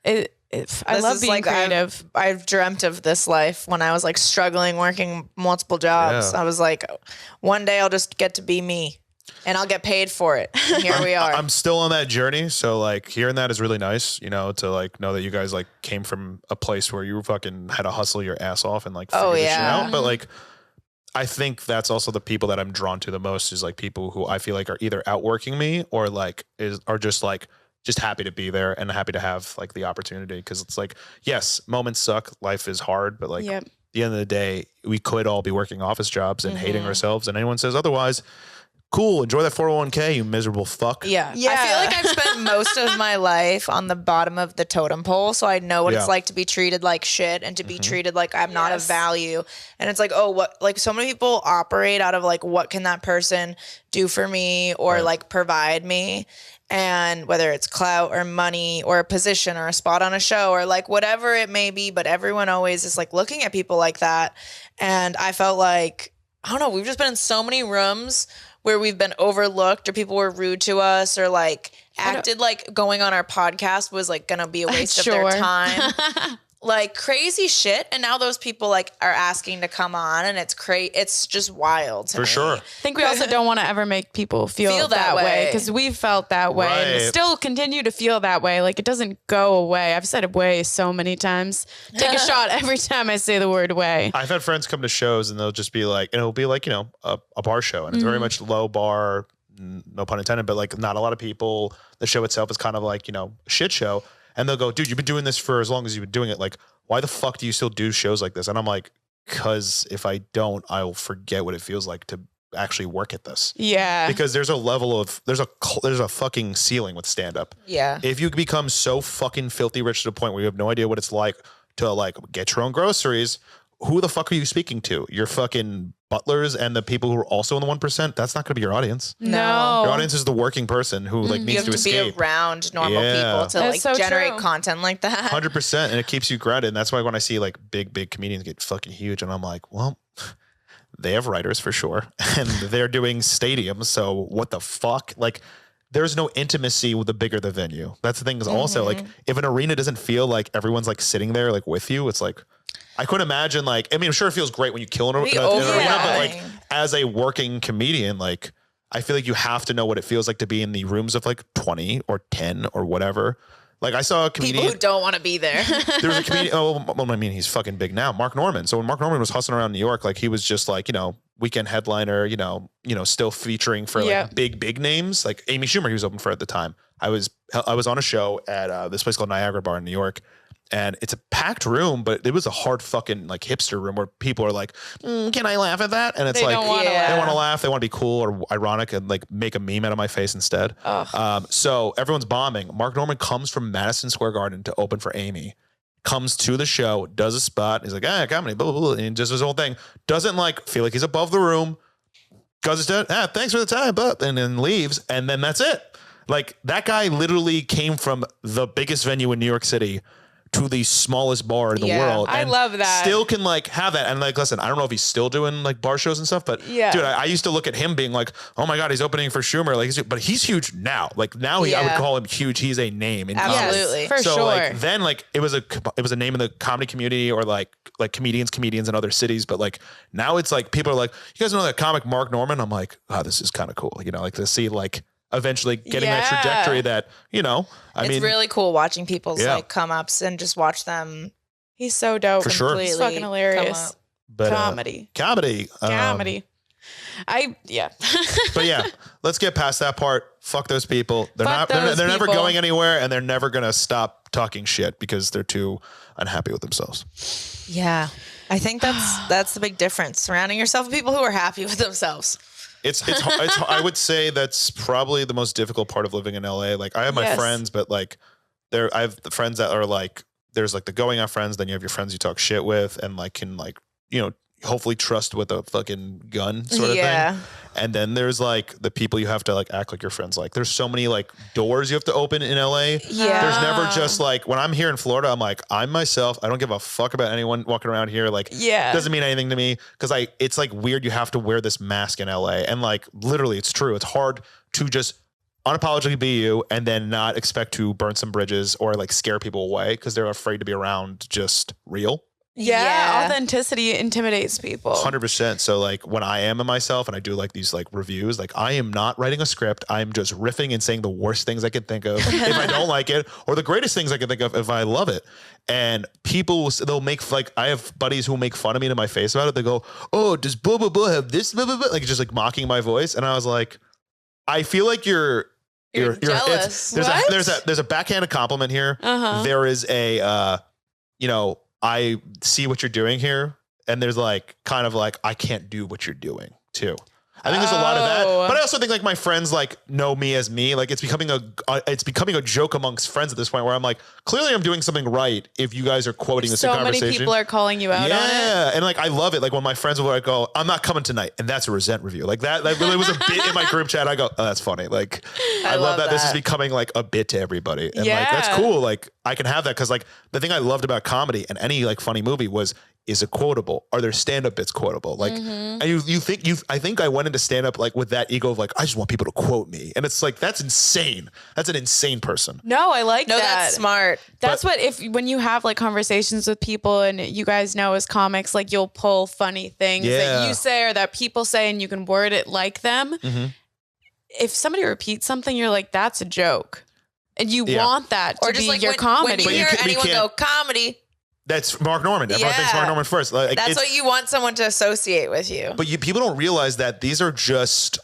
I This love is being like, creative. I've dreamt of this life when I was like struggling, working multiple jobs. Yeah. I was like, one day I'll just get to be me and I'll get paid for it. And here we are. I'm still on that journey. So like hearing that is really nice, you know, to like know that you guys like came from a place where you fucking had to hustle your ass off and like figure this shit out. But like, I think that's also the people that I'm drawn to the most is like people who I feel like are either outworking me or like are just happy to be there and happy to have like the opportunity. Cause it's like, yes, moments suck. Life is hard, but like at the end of the day, we could all be working office jobs and hating ourselves. And anyone says otherwise, cool. Enjoy that 401k, you miserable fuck. Yeah. I feel like I've spent most of my life on the bottom of the totem pole. So I know what it's like to be treated like shit and to be treated like I'm not of value. And it's like, oh, what, like so many people operate out of like, what can that person do for me or like provide me? And whether it's clout or money or a position or a spot on a show or like whatever it may be, but everyone always is like looking at people like that. And I felt like, I don't know, we've just been in so many rooms where we've been overlooked or people were rude to us or like acted like going on our podcast was like going to be a waste of their time. Like crazy shit. And now those people like are asking to come on and it's just wild to For me. sure. I think we also don't want to ever make people feel that way because we've felt that way and Right. still continue to feel that way. Like it doesn't go away. I've said it way so many times. Take a shot every time I say the word way. I've had friends come to shows and they'll just be like, and it'll be like, you know, a bar show and it's very much low bar, no pun intended, but like not a lot of people. The show itself is kind of like, you know, a shit show. And they'll go, dude, you've been doing this for as long as you've been doing it. Like, why the fuck do you still do shows like this? And I'm like, because if I don't, I'll forget what it feels like to actually work at this. Yeah. Because there's a level of, there's a fucking ceiling with stand up. Yeah. If you become so fucking filthy rich to the point where you have no idea what it's like to like get your own groceries, who the fuck are you speaking to? Your fucking butlers and the people who are also in the 1%? That's not going to be your audience. No. Your audience is the working person who like You needs have to to escape. be around normal Yeah. people to That's like so generate true. content like that. 100%, and it keeps you grounded. And that's why when I see like big comedians get fucking huge, and I'm like, well, they have writers for sure, and they're doing stadiums. So what the fuck? Like, there's no intimacy with the bigger the venue. That's the thing. Is also like if an arena doesn't feel like everyone's like sitting there like with you, it's like. I couldn't imagine like, I mean, I'm sure it feels great when you kill an arena, but like as a working comedian, like I feel like you have to know what it feels like to be in the rooms of like 20 or 10 or whatever. Like I saw a comedian. People who don't want to be there. There was a comedian. Oh, well, I mean, he's fucking big now. Mark Norman. So when Mark Norman was hustling around New York, like he was just like, you know, weekend headliner, you know, still featuring for like big names. Like Amy Schumer, he was open for at the time. I was on a show at this place called Niagara Bar in New York. And it's a packed room, but it was a hard fucking like hipster room where people are like, can I laugh at that? And it's They like, don't wanna they want to laugh. They want to be cool or ironic and like make a meme out of my face instead. So everyone's bombing. Mark Norman comes from Madison Square Garden to open for Amy, comes to the show, does a spot. He's like, comedy, blah, blah, blah. And just his whole thing. Doesn't like feel like he's above the room. Goes his dad, thanks for the time, and then leaves. And then that's it. Like that guy literally came from the biggest venue in New York City to the smallest bar in the world. I and love that. Still can like have that. And like, listen, I don't know if he's still doing like bar shows and stuff, but dude, I used to look at him being like, oh my God, he's opening for Schumer. Like, but he's huge now. Like now I would call him huge. He's a name in comedy. Absolutely. For So sure. like then like it was a name in the comedy community or like comedians in other cities. But like now it's like people are like, you guys know that comic Mark Norman? I'm like, oh, this is kind of cool. You know, like to see like eventually getting that trajectory that, I mean, it's really cool watching people's Yeah. like come ups and just watch them. He's so dope. For sure. He's fucking hilarious. but, Comedy. Comedy. But yeah, let's get past that part. Fuck those people. They're they're never going anywhere, and they're never going to stop talking shit because they're too unhappy with themselves. Yeah. I think that's the big difference. Surrounding yourself with people who are happy with themselves. It's I would say that's probably the most difficult part of living in LA. Like I have my friends, but like I have the friends that are like, there's like the going out friends, then you have your friends you talk shit with and like can like, hopefully trust with a fucking gun sort of thing. And then there's like the people you have to like act like your friends. Like there's so many like doors you have to open in LA. Yeah. There's never just like, when I'm here in Florida, I'm like, I'm myself. I don't give a fuck about anyone walking around here. Like, doesn't mean anything to me. Cause it's like weird. You have to wear this mask in LA. And like, literally it's true. It's hard to just unapologetically be you and then not expect to burn some bridges or like scare people away. Cause they're afraid to be around just real. Yeah, authenticity intimidates people. 100%. So like when I am in myself and I do like these like reviews, like I am not writing a script. I'm just riffing and saying the worst things I can think of if I don't like it, or the greatest things I can think of if I love it. And people, they'll make like, I have buddies who make fun of me to my face about it. They go, oh, does blah, blah, blah have this, blah, blah, blah? Like just like mocking my voice. And I was like, I feel like you're jealous. There's a backhanded compliment here. There is a, I see what you're doing here. And there's like, kind of like, I can't do what you're doing too. I think there's a lot of that, but I also think like my friends like know me as me. Like it's becoming a joke amongst friends at this point where I'm like, clearly I'm doing something right if you guys are quoting this in conversation. So many people are calling you out on it. Yeah, and like I love it. Like when my friends will like go, I'm not coming tonight, and that's a resent review. Like that really was a bit in my group chat. I go, oh, that's funny. Like I love that. This is becoming like a bit to everybody, and like that's cool. Like I can have that because like the thing I loved about comedy and any like funny movie is it quotable? Are there stand-up bits quotable? Like, and I think I went into stand-up like with that ego of like, I just want people to quote me. And it's like, that's insane. That's an insane person. No, I like that. No, that's smart. That's when you have like conversations with people and you guys know as comics, like you'll pull funny things that you say or that people say and you can word it like them. If somebody repeats something, you're like, that's a joke. And you want that to be like your comedy. When you hear anyone go comedy, that's Mark Norman. Everyone thinks Mark Norman first. Like, that's what you want someone to associate with you. But people don't realize that these are just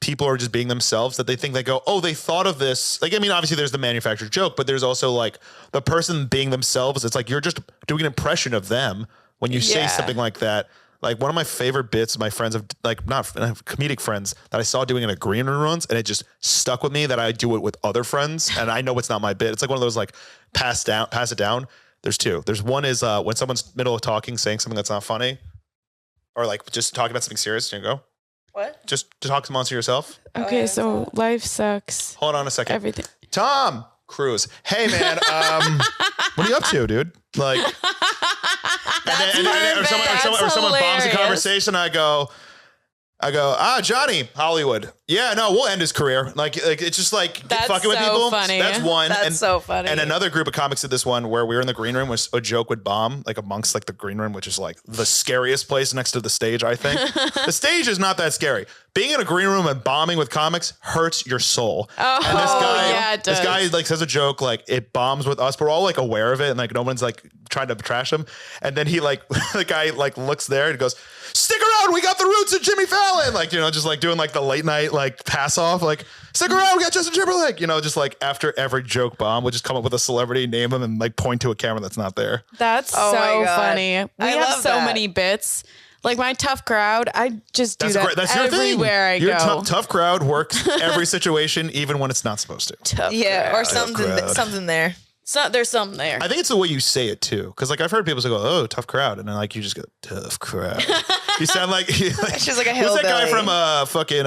people are just being themselves. That they think they go, oh, they thought of this. Like, I mean, obviously there's the manufactured joke, but there's also like the person being themselves. It's like you're just doing an impression of them when you say something like that. Like one of my favorite bits, my friends have like I have comedic friends that I saw doing in a green room once, and it just stuck with me that I do it with other friends, and I know it's not my bit. It's like one of those like pass it down. There's two. There's one is when someone's middle of talking, saying something that's not funny, or like just talking about something serious. And you go, what? Just to talk amongst yourself. Okay, so life sucks. Hold on a second. Everything. Tom Cruise. Hey man, what are you up to, dude? Like, or someone bombs the conversation. I go, Johnny Hollywood. Yeah, no, we'll end his career. Like it's just like fucking with people. Funny. That's one. That's so funny. And another group of comics did this one where we were in the green room, was a joke would bomb like amongst like the green room, which is like the scariest place next to the stage. I think the stage is not that scary. Being in a green room and bombing with comics hurts your soul. Oh, and this guy like says a joke like it bombs with us. We're all like aware of it, and like no one's like trying to trash him. And then he like the guy like looks there and goes, "Stick around, we got the roots of Jimmy Fallon." Like just like doing like the late night like pass off. Like stick around, we got Justin Timberlake. Just like after every joke bomb, we'll just come up with a celebrity, name them, and like point to a camera that's not there. That's so funny. We have so many bits. Like my tough crowd, I just do that's everywhere I go. Your tough crowd works every situation, even when it's not supposed to. Tough crowd. Or something there. So there's something there. I think it's the way you say it too, because like I've heard people say, "Oh, tough crowd," and then like you just go, "Tough crowd." You sound like she's like a hillbilly. Who's that guy from fucking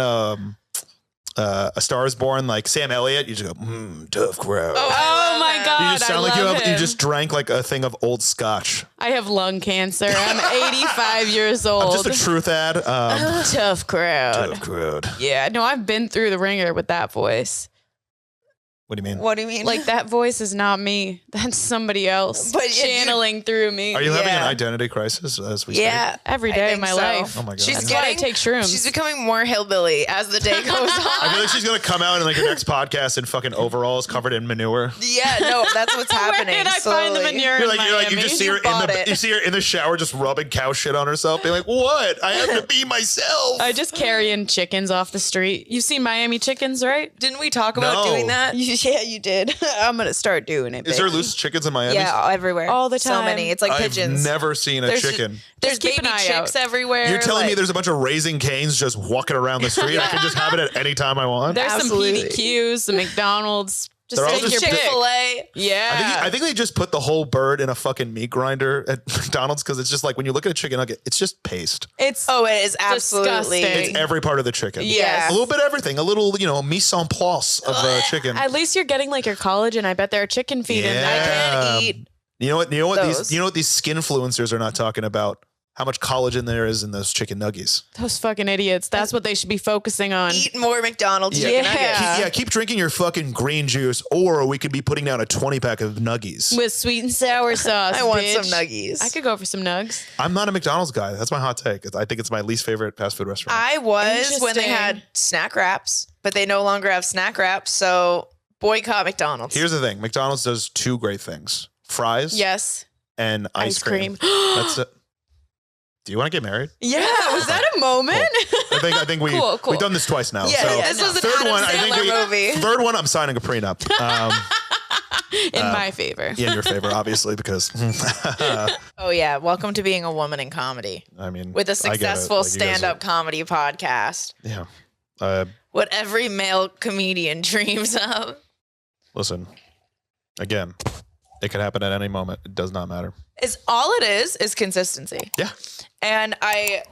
A Star Is Born? Like Sam Elliott. You just go, "Tough crowd." Oh my god! You just sound like you just drank like a thing of old scotch. I have lung cancer. I'm 85 years old. I'm just a truth ad. Tough crowd. Tough crowd. Yeah, no, I've been through the ringer with that voice. What do you mean? What do you mean? Like that voice is not me. That's somebody else But channeling through me. Are you having an identity crisis as we speak? yeah, Every I day of think my so. life. Oh my God. She's That's why I take shrooms. She's becoming more hillbilly as the day goes on. I feel like she's gonna come out in like her next podcast in fucking overalls covered in manure. Yeah, no, that's what's happening. Where did I find the slowly. manure You're in like you Miami? just see her bought it. you see her in the shower just rubbing cow shit on herself, being like, "What? I have to be myself." I just carry in chickens off the street. You see Miami chickens, right? Didn't we talk about No. doing that? Yeah, you did. I'm gonna start doing it. Is there loose chickens in Miami? Yeah, everywhere. All the So time. many. It's like I've pigeons. never seen a There's chicken. There's Just keep baby an eye chicks out. everywhere. You're telling me like- there's a bunch of Raising Canes just walking around the street? I can just have it at any time I want. There's Absolutely. some PDQs, some McDonald's. Just They're all take just your pick. Chick-fil-A. Yeah. I think they just put the whole bird in a fucking meat grinder at McDonald's because it's just like when you look at a chicken nugget, it's just paste. it's Oh, it is absolutely. Disgusting. It's every part of the chicken. Yes. A little bit of everything. A little, mise en place of the chicken. at least you're getting like your collagen. I bet there are chicken feed in Yeah. I there. can't eat. You know what Those. these skin influencers are not talking about? How much collagen there is in those chicken nuggies. Those fucking idiots. That's what they should be focusing on. Eat more McDonald's chicken Yeah. nuggets. Keep drinking your fucking green juice, or we could be putting down a 20-pack of nuggies. With sweet and sour sauce. I want bitch. some nuggies. I could go for some nugs. I'm not a McDonald's guy. That's my hot take. I think it's my least favorite fast food restaurant. I was when they Interesting. had snack wraps, but they no longer have snack wraps. So boycott McDonald's. Here's the thing. McDonald's does two great things. Fries Yes. and ice cream. That's it. Do you want to get married? Yeah. Was that a moment? I think we Cool. we've done this twice now. Yeah, so yeah, this was an third Adam one. Sandler movie. Third one. I'm signing a prenup. In my favor. In your favor, obviously, because Oh yeah, welcome to being a woman in comedy I mean, with a I get it. successful Like, you guys stand-up comedy podcast. are- Yeah. What every male comedian dreams of. Listen. Again, it could happen at any moment. It does not matter. Is all it is consistency. Yeah. And a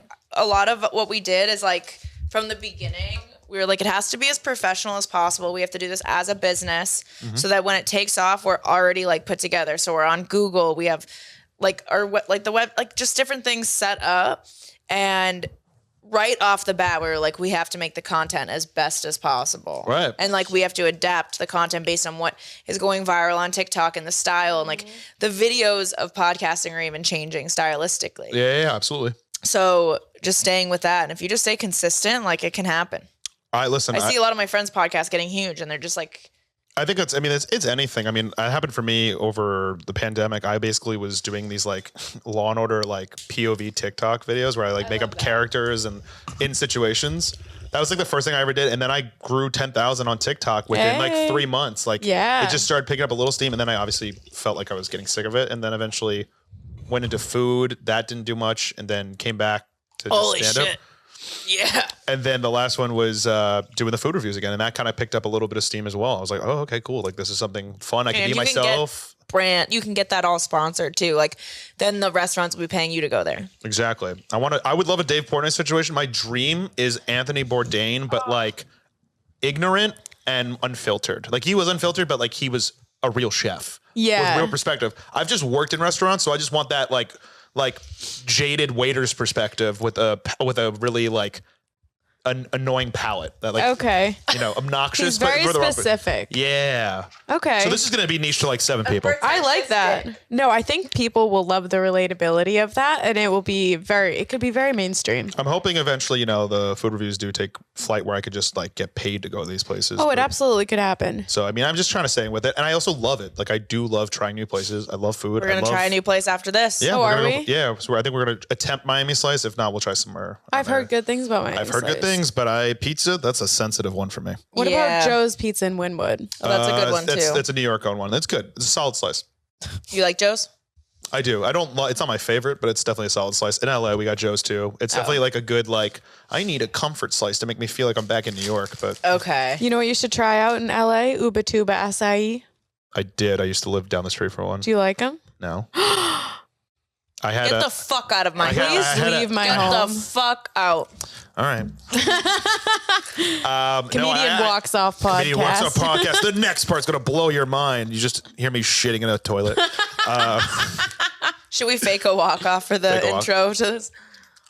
lot of what we did is like from the beginning, we were like, it has to be as professional as possible. We have to do this as a business so that when it takes off, we're already like put together. So we're on Google. We have like the web, like just different things set up. And right off the bat, we were like, we have to make the content as best as possible. Right. And like, we have to adapt the content based on what is going viral on TikTok and the style. And like the videos of podcasting are even changing stylistically. Yeah, absolutely. So just staying with that. And if you just stay consistent, like it can happen. All right, listen. I see a lot of my friends' podcasts getting huge and they're just like, I think it's anything. I mean, it happened for me over the pandemic. I basically was doing these like Law and Order, like POV TikTok videos where I like make up characters and in situations. That was like the first thing I ever did. And then I grew 10,000 on TikTok within like 3 months. Like Yeah. it just started picking up a little steam. And then I obviously felt like I was getting sick of it. And then eventually went into food. That didn't do much. And then came back to just holy stand shit. up. Yeah. And then the last one was doing the food reviews again. And that kind of picked up a little bit of steam as well. I was like, oh, okay, cool. Like this is something fun. I can And be you can myself. You can get that all sponsored too. Like then the restaurants will be paying you to go there. Exactly. I would love a Dave Portnoy situation. My dream is Anthony Bourdain, but like ignorant and unfiltered. Like he was unfiltered, but like he was a real chef. Yeah. With real perspective. I've just worked in restaurants, so I just want that like jaded waiter's perspective with a really like an annoying palate that like Okay. obnoxious. He's but very for the wrong- specific. Yeah. Okay. So this is gonna be niche to like 7 people. I like that. No, I think people will love the relatability of that, and it could be very mainstream. I'm hoping eventually, the food reviews do take flight where I could just like get paid to go to these places. Oh, it But- absolutely could happen. So I mean, I'm just trying to stay with it, and I also love it. Like I do love trying new places. I love food. We're gonna try a new place after this. Yeah, Oh, we're are gonna- we? Yeah, so I think we're gonna attempt Miami Slice. If not, we'll try somewhere. I've heard good things about Miami I've heard good Slice. things, but pizza, that's a sensitive one for me. What Yeah. about Joe's Pizza in Wynwood? Oh, that's a good one too. That's a New York owned one. That's good. It's a solid slice. You like Joe's? I do. I don't. It's not my favorite, but it's definitely a solid slice. In LA, we got Joe's too. It's Oh. definitely like a good like. I need a comfort slice to make me feel like I'm back in New York. But Okay. You know what you should try out in LA? Ubatuba acai. I did. I used to live down the street for one. Do you like them? No. I had Get a. the fuck out of my I had- house. I had a- Leave my Get home. the fuck out. All right. Comedian walks off podcast. Comedian walks off podcast. The next part's gonna blow your mind. You just hear me shitting in a toilet. Should we fake a walk off for the Fake a walk. intro to this?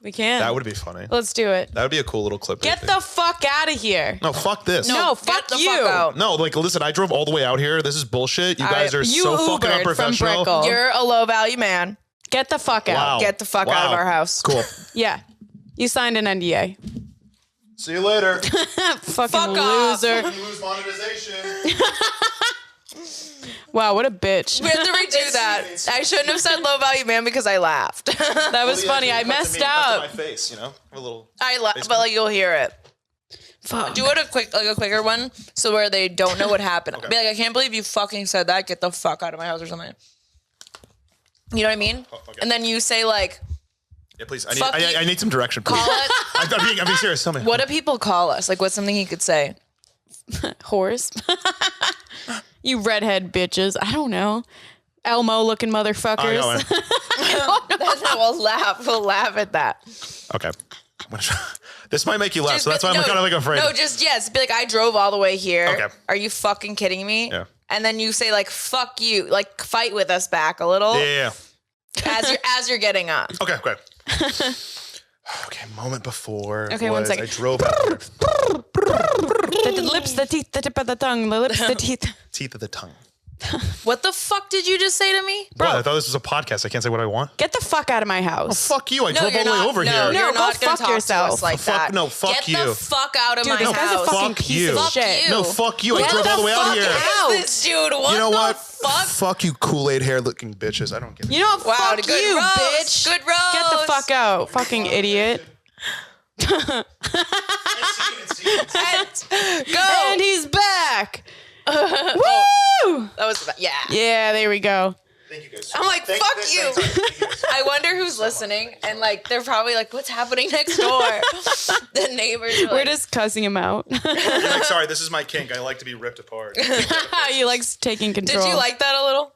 We can. That would be funny. Let's do it. That would be a cool little clip. Get the fuck out of here. No, fuck this. No, Get fuck the you. fuck out. No, like, listen, I drove all the way out here. This is bullshit. You guys are You so fucking Ubered from unprofessional. Brickell. You're a low value man. Get the fuck out. Wow. Get the fuck out of our house. Cool. Yeah. You signed an NDA. See you later. Fucking Fuck off. loser. You lose monetization. Wow, what a bitch. We have to redo that. I shouldn't have said low value man because I laughed. That was funny. I messed up. My face, you know, a little. I laughed, but like you'll hear it. Fuck. Do it a quicker one, so where they don't know what happened. Be like, I can't believe you fucking said that. Get the fuck out of my house or something. You know what I mean? Okay. And then you say like, Yeah, please. Fuck you. I need some direction, please. call it. I'm being serious. Tell me. What do people call us? Like, what's something he could say? Horse. You redhead bitches. I don't know. Elmo looking motherfuckers. We'll laugh. We'll laugh at that. Okay. This might make you laugh, Just so that's why I'm no, kind of like afraid. No, just yes. Be like, I drove all the way here. Okay. Are you fucking kidding me? Yeah. And then you say like, fuck you. Like, fight with us back a little. Yeah. As you're getting up. Okay. Okay. Moment before. Okay, 1 second. I drove out here. The lips, the teeth, the tip of the tongue, the lips, the teeth. Teeth of the tongue. What the fuck did you just say to me? Bro, I thought this was a podcast. I can't say what I want. Get the fuck out of my house. Fuck you. I drove all you're the way not. over No, here. No, you're go not gonna fuck talk yourself. to us like Fuck- that. no, fuck Get you. the fuck out of Dude, my this guy's a house. fucking Fuck piece you. of Fuck shit. you. No, fuck you. I Get drove the all the way out fuck here. out. This dude. What You know the what? fuck? Fuck you, Kool-Aid hair looking bitches. I don't get it. You know what? Wow, Fuck good you, roast. bitch. Good roast. Get the fuck out. Fucking idiot. Go. And he's back. Woo! That was yeah. Yeah, there we go. Thank you guys. I'm like, fuck you. I wonder who's listening, and like they're probably like, what's happening next door? The neighbors. Are We're like, just cussing him out. You're like, sorry, this is my kink. I like to be ripped apart. He likes taking control. Did you like that a little?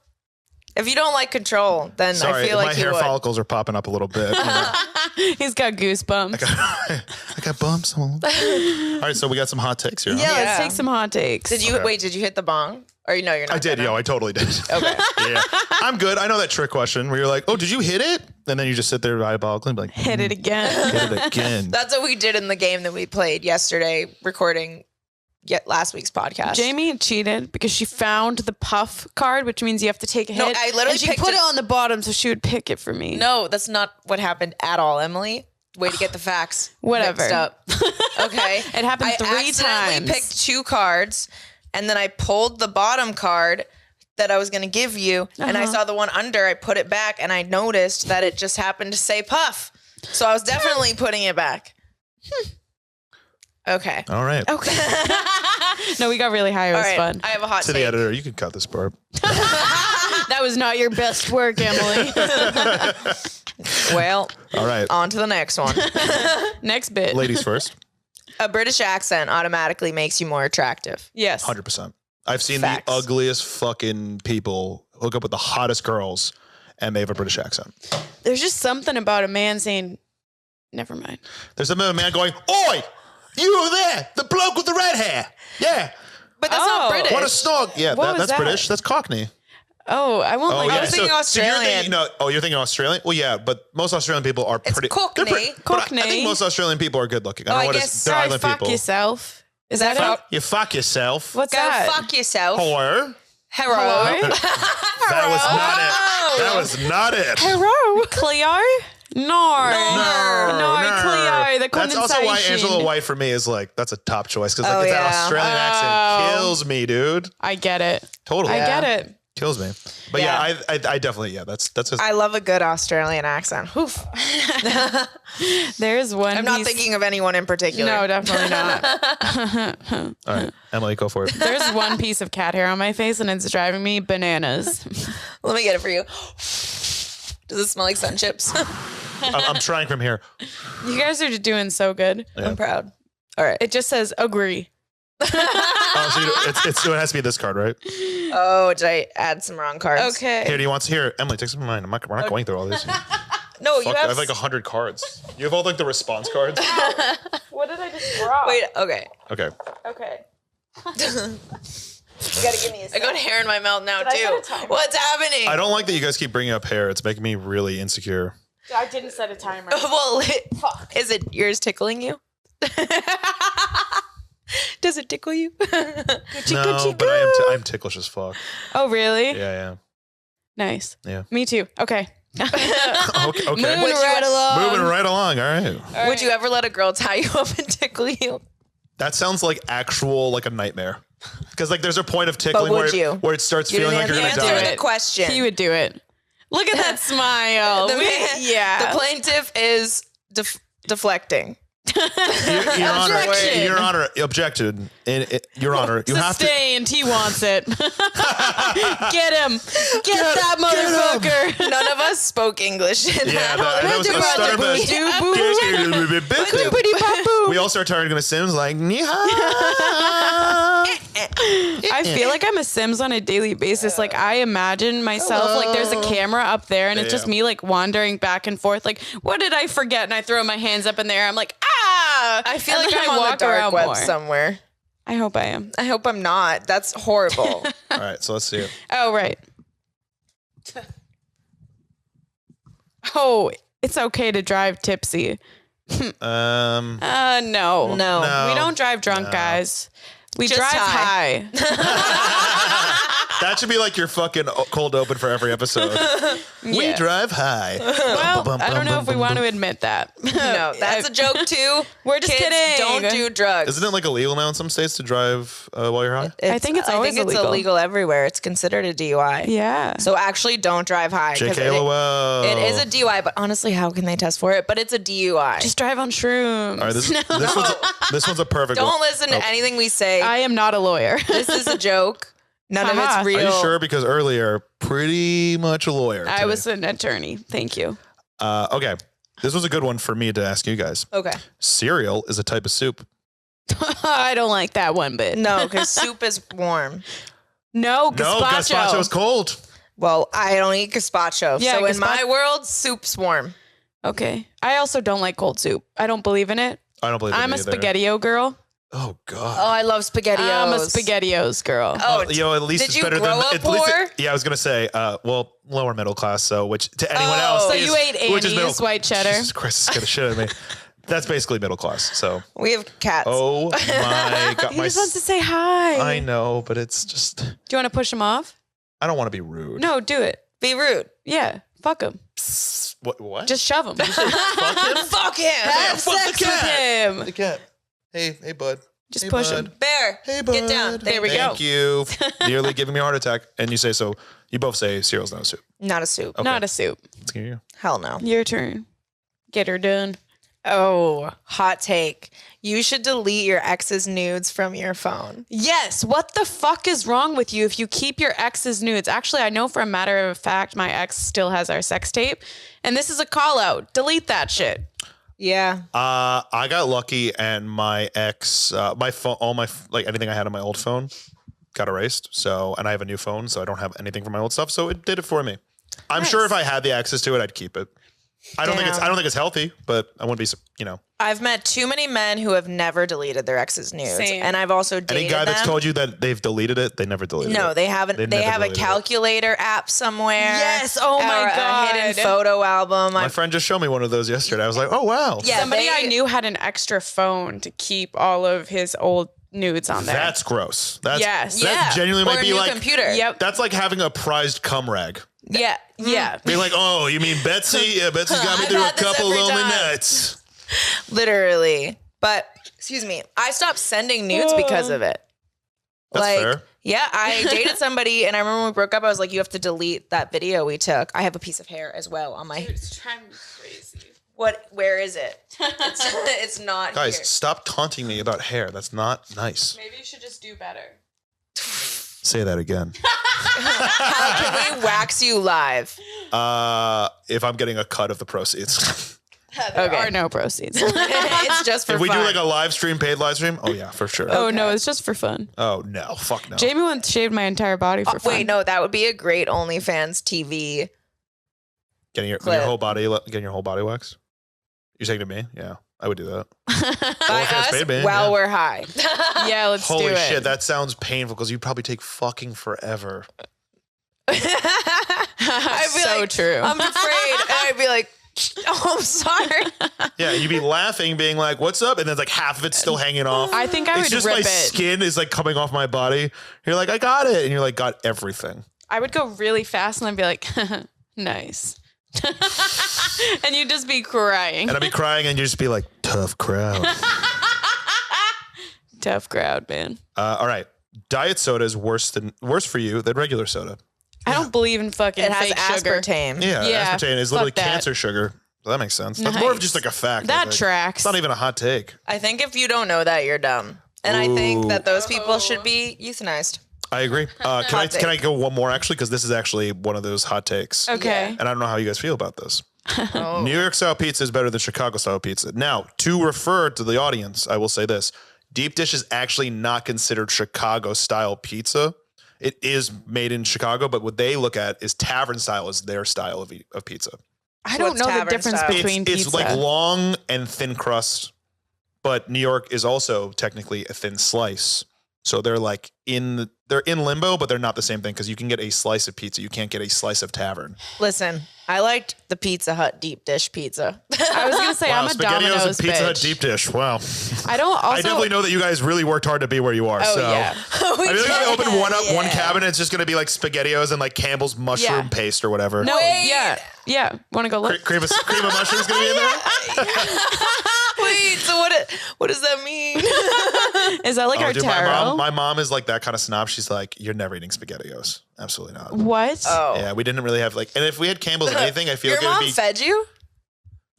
If you don't like control, then Sorry, I feel like my you hair would. follicles are popping up a little bit. You know? He's got goosebumps. I got bumps. All right, so we got some hot takes here. huh? Yeah, let's Yeah. take some hot takes. Did you Okay. wait? Did you hit the bong? Or no, you're not. I did, gonna? yo. I totally did. Okay. Yeah, I'm good. I know that trick question where you're like, "Oh, did you hit it?" And then you just sit there eyeballing and be like, Hit it again. "Hit it again." That's what we did in the game that we played yesterday, recording last week's podcast. Jamie cheated because she found the puff card, which means you have to take a hit. No, I literally and she picked put it- it on the bottom so she would pick it for me. No, that's not what happened at all, Emily. Way to get the facts Whatever. mixed up. Okay. It happened I 3 accidentally times. picked 2 cards, and then I pulled the bottom card that I was going to give you, and I saw the one under. I put it back, and I noticed that it just happened to say puff. So I was definitely putting it back. Okay. All right. Okay. No, we got really high. It All was right. fun. I have a hot To take. the editor, you can cut this part. That was not your best work, Emily. Well, All right, on to the next one. Next bit. ladies first. A British accent automatically makes you more attractive. Yes. 100%. I've seen Facts. the ugliest fucking people hook up with the hottest girls, and they have a British accent. There's just something about a man saying, never mind. There's a man going, "Oi, you over there, the bloke with the red hair." Yeah. But that's Oh. not British. What a snog. Yeah, What was that's that? British. That's Cockney. Oh, I won't like I was thinking you're Australian. thinking, you're thinking Australian? Well, yeah, but most Australian people are pretty. Cockney. they're pretty- but I Cockney. think most Australian people are good looking. I Oh, don't I know what guess- it's. They're Sorry, island fuck people. yourself. Is that Fuck- it? You fuck yourself. What's Go that? fuck yourself. Hello. Hello. That was not it. That was not it. Hello? Cleo? No, Cleo, the That's condensation. also why Angela White for me is like, that's a top choice. Because like, Oh, it's yeah. that Australian accent kills me, dude. I get it. Totally. I Yeah. get it. Kills me. But yeah, I definitely, that's just. I love a good Australian accent. Oof. There's one. I'm not piece- thinking of anyone in particular. No, definitely not. all right, Emily, go for it. There's one piece of cat hair on my face and it's driving me bananas. Let me get it for you. Does it smell like sun chips? I'm trying from here. You guys are doing so good. Yeah. I'm proud. All right. It just says agree. Oh, so it has to be this card, right? Oh, did I add some wrong cards? Here, Okay. do you want to hear? Emily, take some of mine. We're not going through all this. No, Fuck, you I have. have like 100 cards. You have all like the response cards. What did I just draw? Wait. Okay. Okay. Okay. You gotta give me a. I got hair in my mouth now Did I get too. a timer? What's happening? I don't like that you guys keep bringing up hair. It's making me really insecure. I didn't set a timer. Well, is it yours tickling you? Does it tickle you? No, but I'm ticklish as fuck. Oh, really? Yeah. Nice. Yeah. Me too. Okay. Okay. Moving right along. Moving right along. All right. Would you ever let a girl tie you up and tickle you? That sounds like a nightmare. Because like there's a point of tickling where it starts feeling like you're gonna die. Answer the question. He would do it. Look at that smile. The plaintiff is deflecting. Your Honor, objected. Your Honor, you have to. Sustained. He wants it. Get him. Get that motherfucker. None of us spoke English. Yeah, that was a stutter. We all start targeting the Sims like, I feel like I'm a Sims on a daily basis. Like I imagine myself like there's a camera up there and it's just me like wandering back and forth. Like, what did I forget? And I throw my hands up in the air. I'm like, I feel like I'm on the dark web somewhere. I hope I am. I hope I'm not. That's horrible. All right, so let's see it. Oh, right. Oh, it's okay to drive tipsy. No. We don't drive drunk, guys. We Just drive high. That should be like your fucking cold open for every episode. We drive high. Well, I don't know if we want to admit that. No, that's a joke too. We're just Kids, kidding. don't do drugs. Isn't it like illegal now in some states to drive while you're high? I think it's always illegal. illegal everywhere. It's considered a DUI. Yeah. So actually, don't drive high. 'Cause JKLOL. It is a DUI, but honestly, how can they test for it? But it's a DUI. Just drive on shrooms. All right, this one's a perfect Don't one. listen to anything we say. I am not a lawyer. This is a joke. None of it's real. Are you sure? Because earlier, pretty much a lawyer. I was an attorney. Thank you. Okay. This was a good one for me to ask you guys. Okay. Cereal is a type of soup. I don't like that one bit. No, because soup is warm. No, No, gazpacho is cold. Well, I don't eat gazpacho. Yeah, so in my world, soup's warm. Okay. I also don't like cold soup. I don't believe in it. I don't believe in I'm it a either. Spaghetti-O girl. Oh, God. Oh, I love SpaghettiOs. I'm a SpaghettiOs girl. Oh, at least did it's you better grow than up at least poor? yeah, I was gonna say, lower middle class. So, which to anyone else, So is, you ate which is Annie's middle, white cheddar? Jesus Christ, it's gonna shit at me. That's basically middle class. So, We have cats. oh my God, He just wants to say hi. I know, but it's just Do you want to push him off? I don't want to be rude. No, do it. Be rude. Yeah. Fuck him. What? Just shove him. Fuck him. Have fuck sex the with cat. him. The cat. Hey, bud. Just Hey, push bud. him. Bear. Hey, bud. Get down. There we go. Thank you. Nearly giving me a heart attack. And you say so. You both say cereal's not a soup. Not a soup. Okay. Not a soup. Let's give you. Hell no. Your turn. Get her done. Oh, hot take. You should delete your ex's nudes from your phone. Yes. What the fuck is wrong with you if you keep your ex's nudes? Actually, I know for a matter of fact, my ex still has our sex tape. And this is a call out. Delete that shit. Yeah. I got lucky, and my ex, my phone, anything I had on my old phone, got erased. So, and I have a new phone, so I don't have anything from my old stuff. So it did it for me. I'm sure if I had the access to it, I'd keep it. I don't think it's healthy, but I wouldn't be, I've met too many men who have never deleted their ex's nudes. Same. And I've also dated any guy that's them. told you that they've deleted it, they never deleted it. No, they haven't. They never have a deleted it. calculator app somewhere. Yes. Oh my or God. a hidden photo album. My friend just showed me one of those yesterday. I was like, oh, wow. Yeah, Somebody I knew had an extra phone to keep all of his old nudes on there. That's gross. That Yeah. genuinely or might a be new like, computer. Yep. that's like having a prized cum rag. Yeah. Yeah. Being like, oh, you mean Betsy? Yeah, Betsy's got me I've through a had this couple every lonely time. nights. Literally. But excuse me, I stopped sending nudes because of it. That's fair. Yeah, I dated somebody, and I remember when we broke up, I was like, you have to delete that video we took. I have a piece of hair as well on my. It's driving me crazy. What? Where is it? It's not Guys, here. stop taunting me about hair. That's not nice. Maybe you should just do better. Say that again. How can we wax you live? If I'm getting a cut of the proceeds. There are no proceeds. It's just for If we fun. do like a live stream, paid live stream, oh yeah, for sure. Oh no, it's just for fun. Oh no, fuck no. Jamie once shaved my entire body for fun. Wait, no, that would be a great OnlyFans TV. Getting your Clip. whole body wax. You're saying to me? Yeah, I would do that. By OnlyFans us paid, man, while yeah. we're high. Yeah, let's do Holy it. shit, that sounds painful because you'd probably take fucking forever. I'd be So like, true. I'm afraid. And I'd be like, Oh, I'm sorry. Yeah, you'd be laughing, being like, "What's up?" And then like half of it's still hanging off. I think I it's would just rip my it. skin is like coming off my body. You're like, "I got it," and you're like, "Got everything." I would go really fast and then be like, nice. And you'd just be crying. And I'd be crying, and you'd just be like, "Tough crowd." Tough crowd, man. All right, diet soda is worse for you than regular soda. I don't believe in fucking It has fake sugar. aspartame. Yeah, Yeah, aspartame is fuck literally that. cancer sugar. So that makes sense. That's more of Nice. just like a fact. I That think. tracks. It's not even a hot take. I think if you don't know that, you're dumb. And I think that those people should be euthanized. I agree. Can I go one more actually? Because this is actually one of those hot takes. Okay. And I don't know how you guys feel about this. New York style pizza is better than Chicago style pizza. Now, to refer to the audience, I will say this. Deep dish is actually not considered Chicago style pizza. It is made in Chicago, but what they look at is tavern style is their style of pizza. I don't What's know the tavern difference style? between pizza. It's like long and thin crust, but New York is also technically a thin slice. So they're like they're in limbo, but they're not the same thing because you can get a slice of pizza. You can't get a slice of tavern. Listen, I liked the Pizza Hut deep dish pizza. I was gonna say I'm a SpaghettiOs Domino's and Pizza Hut bitch. deep dish. Wow. I don't. Also, I definitely know that you guys really worked hard to be where you are. Oh so yeah. I feel like if you open one cabinet, it's just going to be like SpaghettiOs and like Campbell's mushroom Yeah. paste or whatever. No. Wait. Yeah. Want to go look? Cream of mushroom's going to be in there? Wait, so what does that mean? Is that like our Dude, taro? my mom is like that kind of snob. She's like, you're never eating SpaghettiOs. Absolutely not. What? Oh. Yeah, we didn't really have like, and if we had Campbell's or anything, I feel Your like it would mom be. fed you?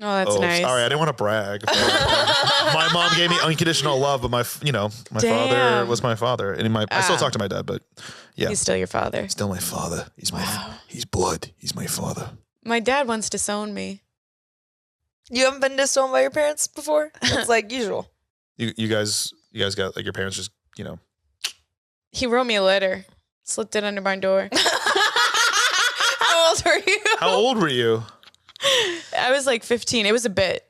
Oh, that's nice. Sorry, I didn't want to brag. My mom gave me unconditional love, but my father Damn. was my father, and I still talk to my dad, but yeah, He's still your father. still my father. He's blood. He's my father. My dad once disowned me. You haven't been disowned by your parents before? It's like usual. You guys got like your parents just He wrote me a letter, slipped it under my door. How old are you? How old were you? I was like 15. It was a bit.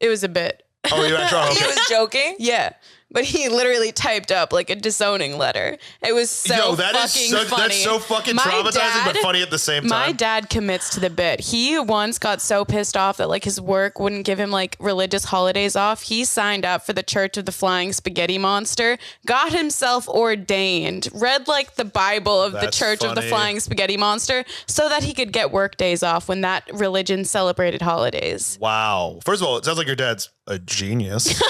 Oh, you actually He was joking. Yeah. But he literally typed up like a disowning letter. It was so fucking funny. That's so fucking My traumatizing, but dad- funny at the same time. My dad commits to the bit. He once got so pissed off that like his work wouldn't give him like religious holidays off. He signed up for the Church of the Flying Spaghetti Monster, got himself ordained, read like the Bible of the That's Church of the funny. Flying Spaghetti Monster so that he could get work days off when that religion celebrated holidays. Wow. First of all, it sounds like your dad's a genius.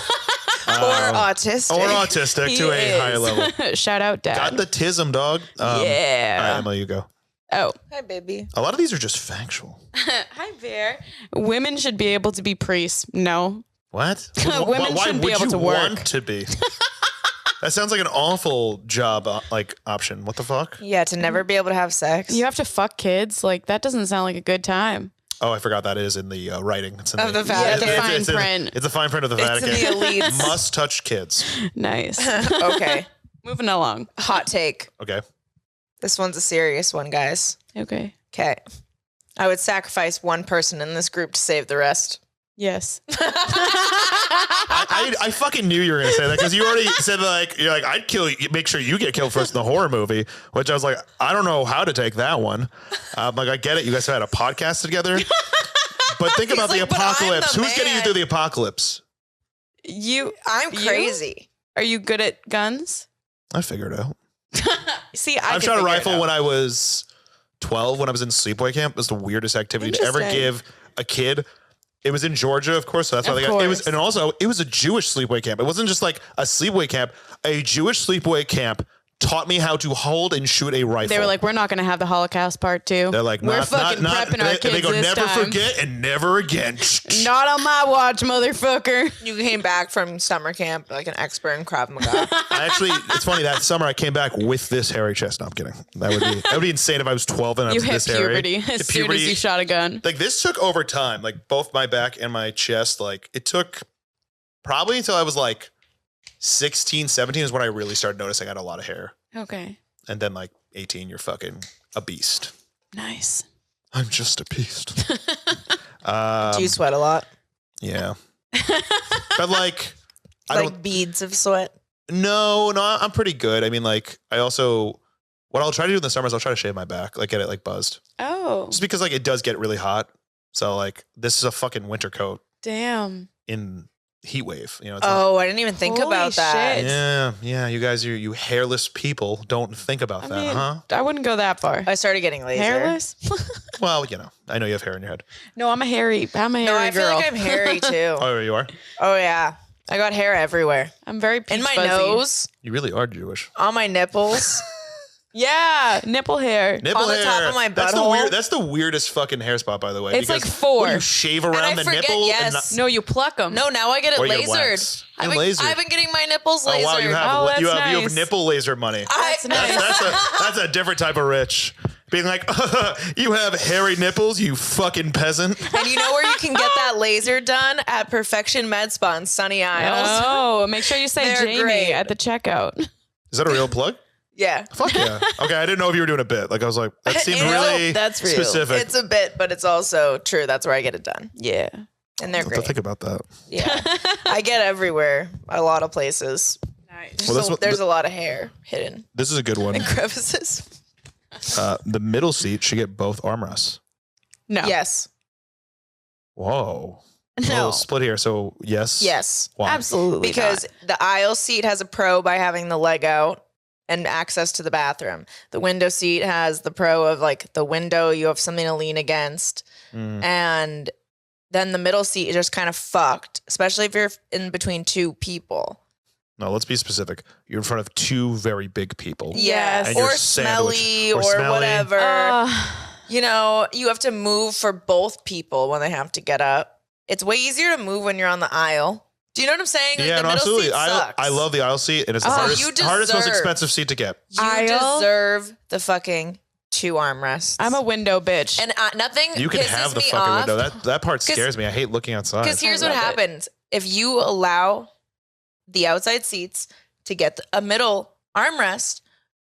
Or autistic. Or autistic to a higher level. Shout out, Dad. Got the tism, dog. Yeah. All right, Emily, you go. Oh. Hi, baby. A lot of these are just factual. Hi, Bear. Women should be able to be priests. No. What? Women Why shouldn't be would able you to work. want to be? That sounds like an awful job, like option. What the fuck? Yeah, to never be able to have sex. You have to fuck kids. Like, that doesn't sound like a good time. Oh, I forgot that is in the writing. It's in Of the Yeah, Vatican. the fine it's print. It's a fine print of the It's Vatican. in the elites. Must touch kids. Nice. Okay. Moving along. Hot take. Okay. This one's a serious one, guys. Okay. Okay. I would sacrifice one person in this group to save the rest. Yes. I fucking knew you were gonna say that because you already said you're like I'd kill you, make sure you get killed first in the horror movie, which I was like I don't know how to take that one. Like I get it, you guys had a podcast together, but think about the like, "But I'm apocalypse. the Who's getting you man." through the apocalypse? I'm You? crazy. Are you good at guns? I figured it out. See, I've shot a rifle when I was 12 when I was in sleepaway camp. It was the weirdest activity to ever Interesting. give a kid. It was in Georgia, of course, so that's why Of they got it was, course. and also it was a Jewish sleepaway camp. It wasn't just like a sleepaway camp. A Jewish sleepaway camp taught me how to hold and shoot a rifle. They were like, we're not going to have the Holocaust part 2. They're like, we're not, fucking not, prepping our kids they go, this never time. forget and never again. Not on my watch, motherfucker. You came back from summer camp like an expert in Krav Maga. I actually, it's funny that summer I came back with this hairy chest. No, I'm kidding. That would be insane if I was 12 and I You was hit this hairy. puberty as The soon as you shot a gun. Like this took over time, like both my back and my chest. Like it took probably until I was like 16, 17 is when I really started noticing I had a lot of hair. Okay. And then like 18, you're fucking a beast. Nice. I'm just a beast. Do you sweat a lot? Yeah. But like, I Like don't, beads of sweat? no, I'm pretty good. I mean, like I also, what I'll try to do in the summer is I'll try to shave my back, like get it like buzzed. Oh. Just because like it does get really hot. So like this is a fucking winter coat Damn. in heat wave. You know. It's not, I didn't even think Holy about that. shit. yeah. You guys, you hairless people don't think about I that, mean, huh? I wouldn't go that far. I started getting laser. Hairless? Well, I know you have hair in your head. No, I'm a hairy No, I feel girl. like I'm hairy too. Oh, you are? Oh yeah, I got hair everywhere. I'm very peach In my fuzzy. nose, You really are Jewish. on my nipples, Yeah, nipple hair. Nipple On the hair. top of my That's butthole. That's the weirdest fucking hair spot, by the way. It's like because 4. what, do you shave around I the forget, nipple? yes. No, you pluck them. No, now I get it Or you get lasered. wax. You lasered. I've been getting my nipples Oh lasered. wow, you have Oh, you that's have nice. nipple laser money. That's nice. That's a different type of rich. Being like, you have hairy nipples, you fucking peasant. And you know where you can get that laser done? At Perfection Med Spa in Sunny Isles. Oh, make sure you say They're Jaime great. at the checkout. Is that a real plug? Yeah. Fuck yeah. Okay, I didn't know if you were doing a bit. Like I was like, that seemed really that's real. specific. It's a bit, but it's also true. That's where I get it done. Yeah. And they're I'll have to great. think about that. Yeah. I get everywhere. A lot of places. Nice. Well, that's what- There's a lot of hair hidden This is a good one. in crevices. The middle seat should get both armrests. No. Yes. Whoa. A No. little split here. So yes. Yes. Why? Absolutely. Because the aisle seat has a pro by having the leg out and access to the bathroom. The window seat has the pro of like the window, you have something to lean against. Mm. And then the middle seat is just kind of fucked, especially if you're in between two people. No, let's be specific. You're in front of two very big people. Yes. And Or you're smelly sandwiched. or smelly. whatever. You know, you have to move for both people when they have to get up. It's way easier to move when you're on the aisle. Do you know what I'm saying? Like, Yeah, the no, middle absolutely. seat sucks. I love the aisle seat, and it's the you hardest, most deserve- expensive seat to get. You Aisle? deserve the fucking 2 armrests. I'm a window bitch. and nothing You can pisses have the me fucking off. window. That part 'Cause- scares me. I hate looking outside. Because here's I what love it. happens. If you allow the outside seats to get a middle armrest,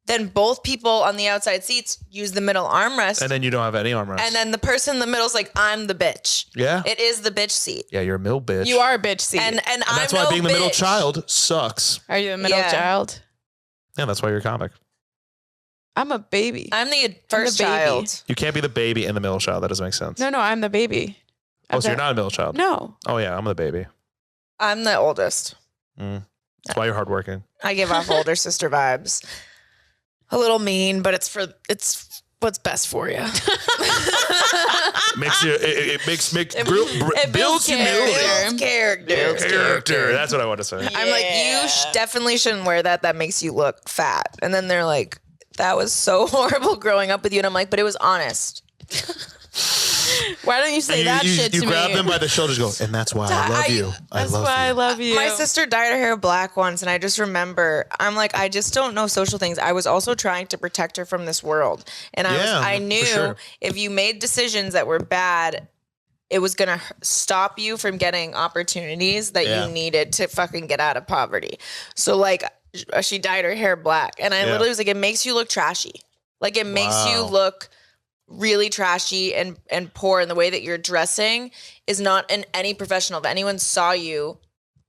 then both people on the outside seats use the middle armrest. And then you don't have any armrests. And then the person in the middle's like, I'm the bitch. yeah, It is the bitch seat. yeah, you're a middle bitch. you are a bitch seat. And And I'm that's why no being the middle bitch. child sucks. are you the middle Yeah. child? Yeah, that's why you're a comic. I'm a baby. I'm the first baby. child. You can't be the baby and the middle child. That doesn't make sense. No, I'm the baby. Oh, so you're not a middle child? No. Oh yeah, I'm the baby. I'm the oldest. That's why you're hardworking. I give off older sister vibes. A little mean, but it's what's best for you. Makes you. It makes It builds builds humility. Builds character. Character. That's what I want to say. I'm like, you definitely shouldn't wear that. That makes you look fat. And then they're like, that was so horrible growing up with you. And I'm like, but it was honest. Why don't you say that shit to you me? grab them by the shoulders, and go, and that's why I love you. That's love why you. I love you. My sister dyed her hair black once, and I just remember, I'm like, I just don't know social things. I was also trying to protect her from this world. And Yeah, I for knew sure. if you made decisions that were bad, it was going to stop you from getting opportunities that Yeah. you needed to fucking get out of poverty. So, like, she dyed her hair black. And I Yeah. literally was like, it makes you look trashy. Like, it makes you Wow. look really trashy and poor, and the way that you're dressing is not in any professional. If anyone saw you,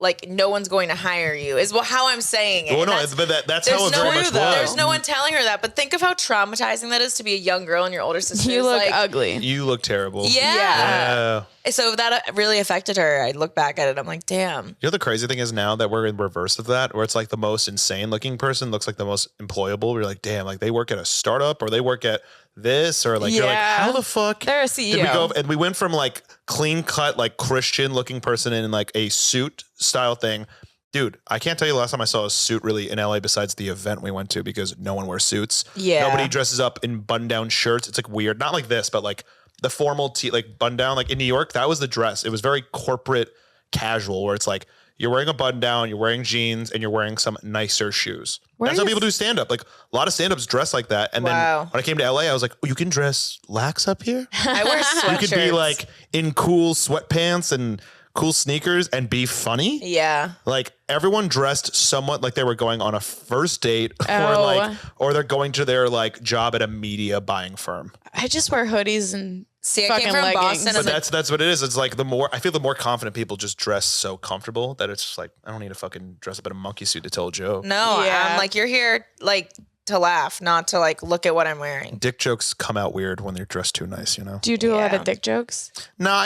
like, no one's going to hire you is how I'm saying it. Well, And no, that's- but that's there's how it very no, much there's was. no one telling her that. But think of how traumatizing that is to be a young girl and your older sister. you is look like, ugly. You look terrible. Yeah. Yeah. So that really affected her. I look back at it. I'm like, damn. You know the crazy thing is now that we're in reverse of that, where it's like the most insane looking person looks like the most employable. You're like, damn, like they work at a startup or they work at this or like you're like, Yeah. how the fuck They're a did we CEO. go? And we went from like clean cut, like Christian looking person in like a suit style thing. Dude, I can't tell you the last time I saw a suit really in LA besides the event we went to because no one wears suits. Yeah. Nobody dresses up in button down shirts. It's like weird. Not like this, but like the formal like button down. Like in New York, that was the dress. It was very corporate casual where it's like you're wearing a button down, you're wearing jeans, and you're wearing some nicer shoes. That's how people do stand up. Like a lot of stand ups dress like that. And Wow. then when I came to LA, I was like, oh, you can dress lax up here? I wear sweatshirts. You could be like in cool sweatpants and cool sneakers and be funny. yeah. Like everyone dressed somewhat like they were going on a first date Oh. or they're going to their like job at a media buying firm. I just wear hoodies and See, I fucking came from leggings. Boston. But as a that's what it is. It's like I feel the more confident people just dress so comfortable that it's just like I don't need to fucking dress up in a monkey suit to tell a joke. No, Yeah. I'm like, you're here like to laugh, not to like look at what I'm wearing. Dick jokes come out weird when they're dressed too nice, you know? Do you do a lot Yeah. of dick jokes? No, I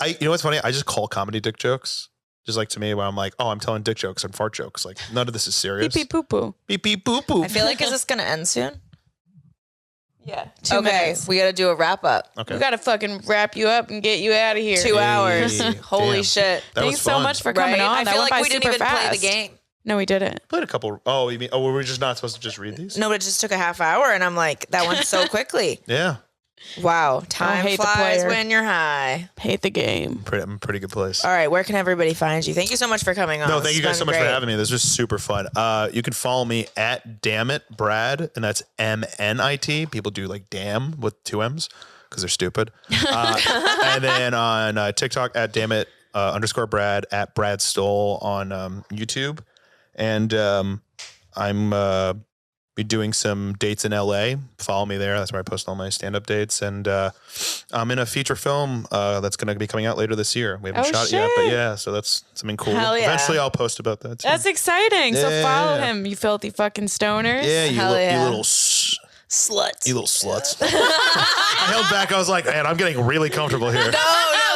you know what's funny? I just call comedy dick jokes. Just like to me, where I'm like, oh, I'm telling dick jokes and fart jokes. Like, none of this is serious. Pee pee poo poo. Beep, beep, boop, boop. I feel like, is this going to end soon? Yeah. 2 Okay, minutes. we got to do a wrap up. Okay. We got to fucking wrap you up and get you out of here. 2 hours. Hey, Holy damn. shit. That Thanks was so fun. much for coming Right? on. I That feel went like by we didn't super even play fast. the game. No, we didn't. Played a couple. Oh, you mean? Oh, were we just not supposed to just read these? No, but it just took a half hour, and I'm like, that went so quickly. Yeah. Wow. Time hate the flies player. when you're high. Hate the game. I'm in a pretty good place. All right, where can everybody find you? Thank you so much for coming on. No, This thank you has guys so been much for great. having me. This was super fun. You can follow me at dammit.brad, and that's MNIT. People do like damn with 2 M's because they're stupid. And then on TikTok at dammit _Brad, at Brad Stoll on YouTube. And I'm be doing some dates in LA. Follow me there. That's where I post all my stand-up dates. And I'm in a feature film that's going to be coming out later this year. We haven't Oh, shot it yet, but shit. yeah, so that's something cool. Hell yeah. Eventually I'll post about that too. That's exciting. So Yeah. follow him, you filthy fucking stoners. yeah, Hell yeah. you little Sluts. you little sluts. I held back. I was like, man, I'm getting really comfortable here. No,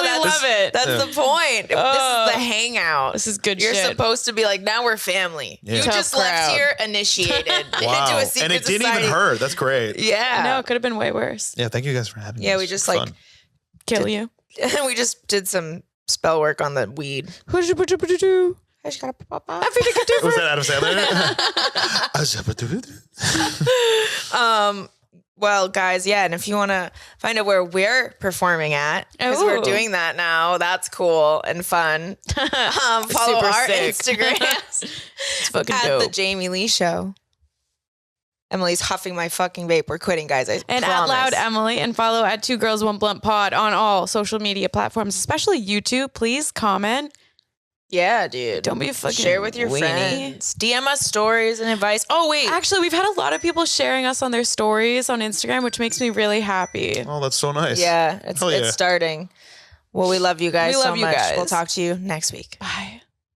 We love it. That's the point. This is the hangout. This is good You're shit. supposed to be like, now we're family. Yeah. You Tough just crowd. left here initiated into Wow. a secret And it didn't society. even hurt. That's great. Yeah. No, it could have been way worse. Yeah, thank you guys for having me. Yeah, This we was just fun. like Kill you. we just did some spell work on the weed. Who's your do? I just gotta pop up. Was that Adam Sandler? Well, guys, yeah, and if you want to find out where we're performing at, because we're Ooh. doing that now, that's cool and fun. Follow Super our sick. Instagrams It's fucking at dope. the Jamie Lee Show. Emily's huffing my fucking vape. We're quitting, guys. I And promise. Out Loud Emily, and follow at 2 Girls 1 Blunt Pod on all social media platforms, especially YouTube. Please comment. Yeah, dude. Don't be a fucking Share with your weenie. friends. DM us stories and advice. Oh, wait. Actually, we've had a lot of people sharing us on their stories on Instagram, which makes me really happy. Oh, that's so nice. Yeah, it's Hell yeah. starting. Well, we love you guys We so love you much. guys. We'll talk to you next week. Bye.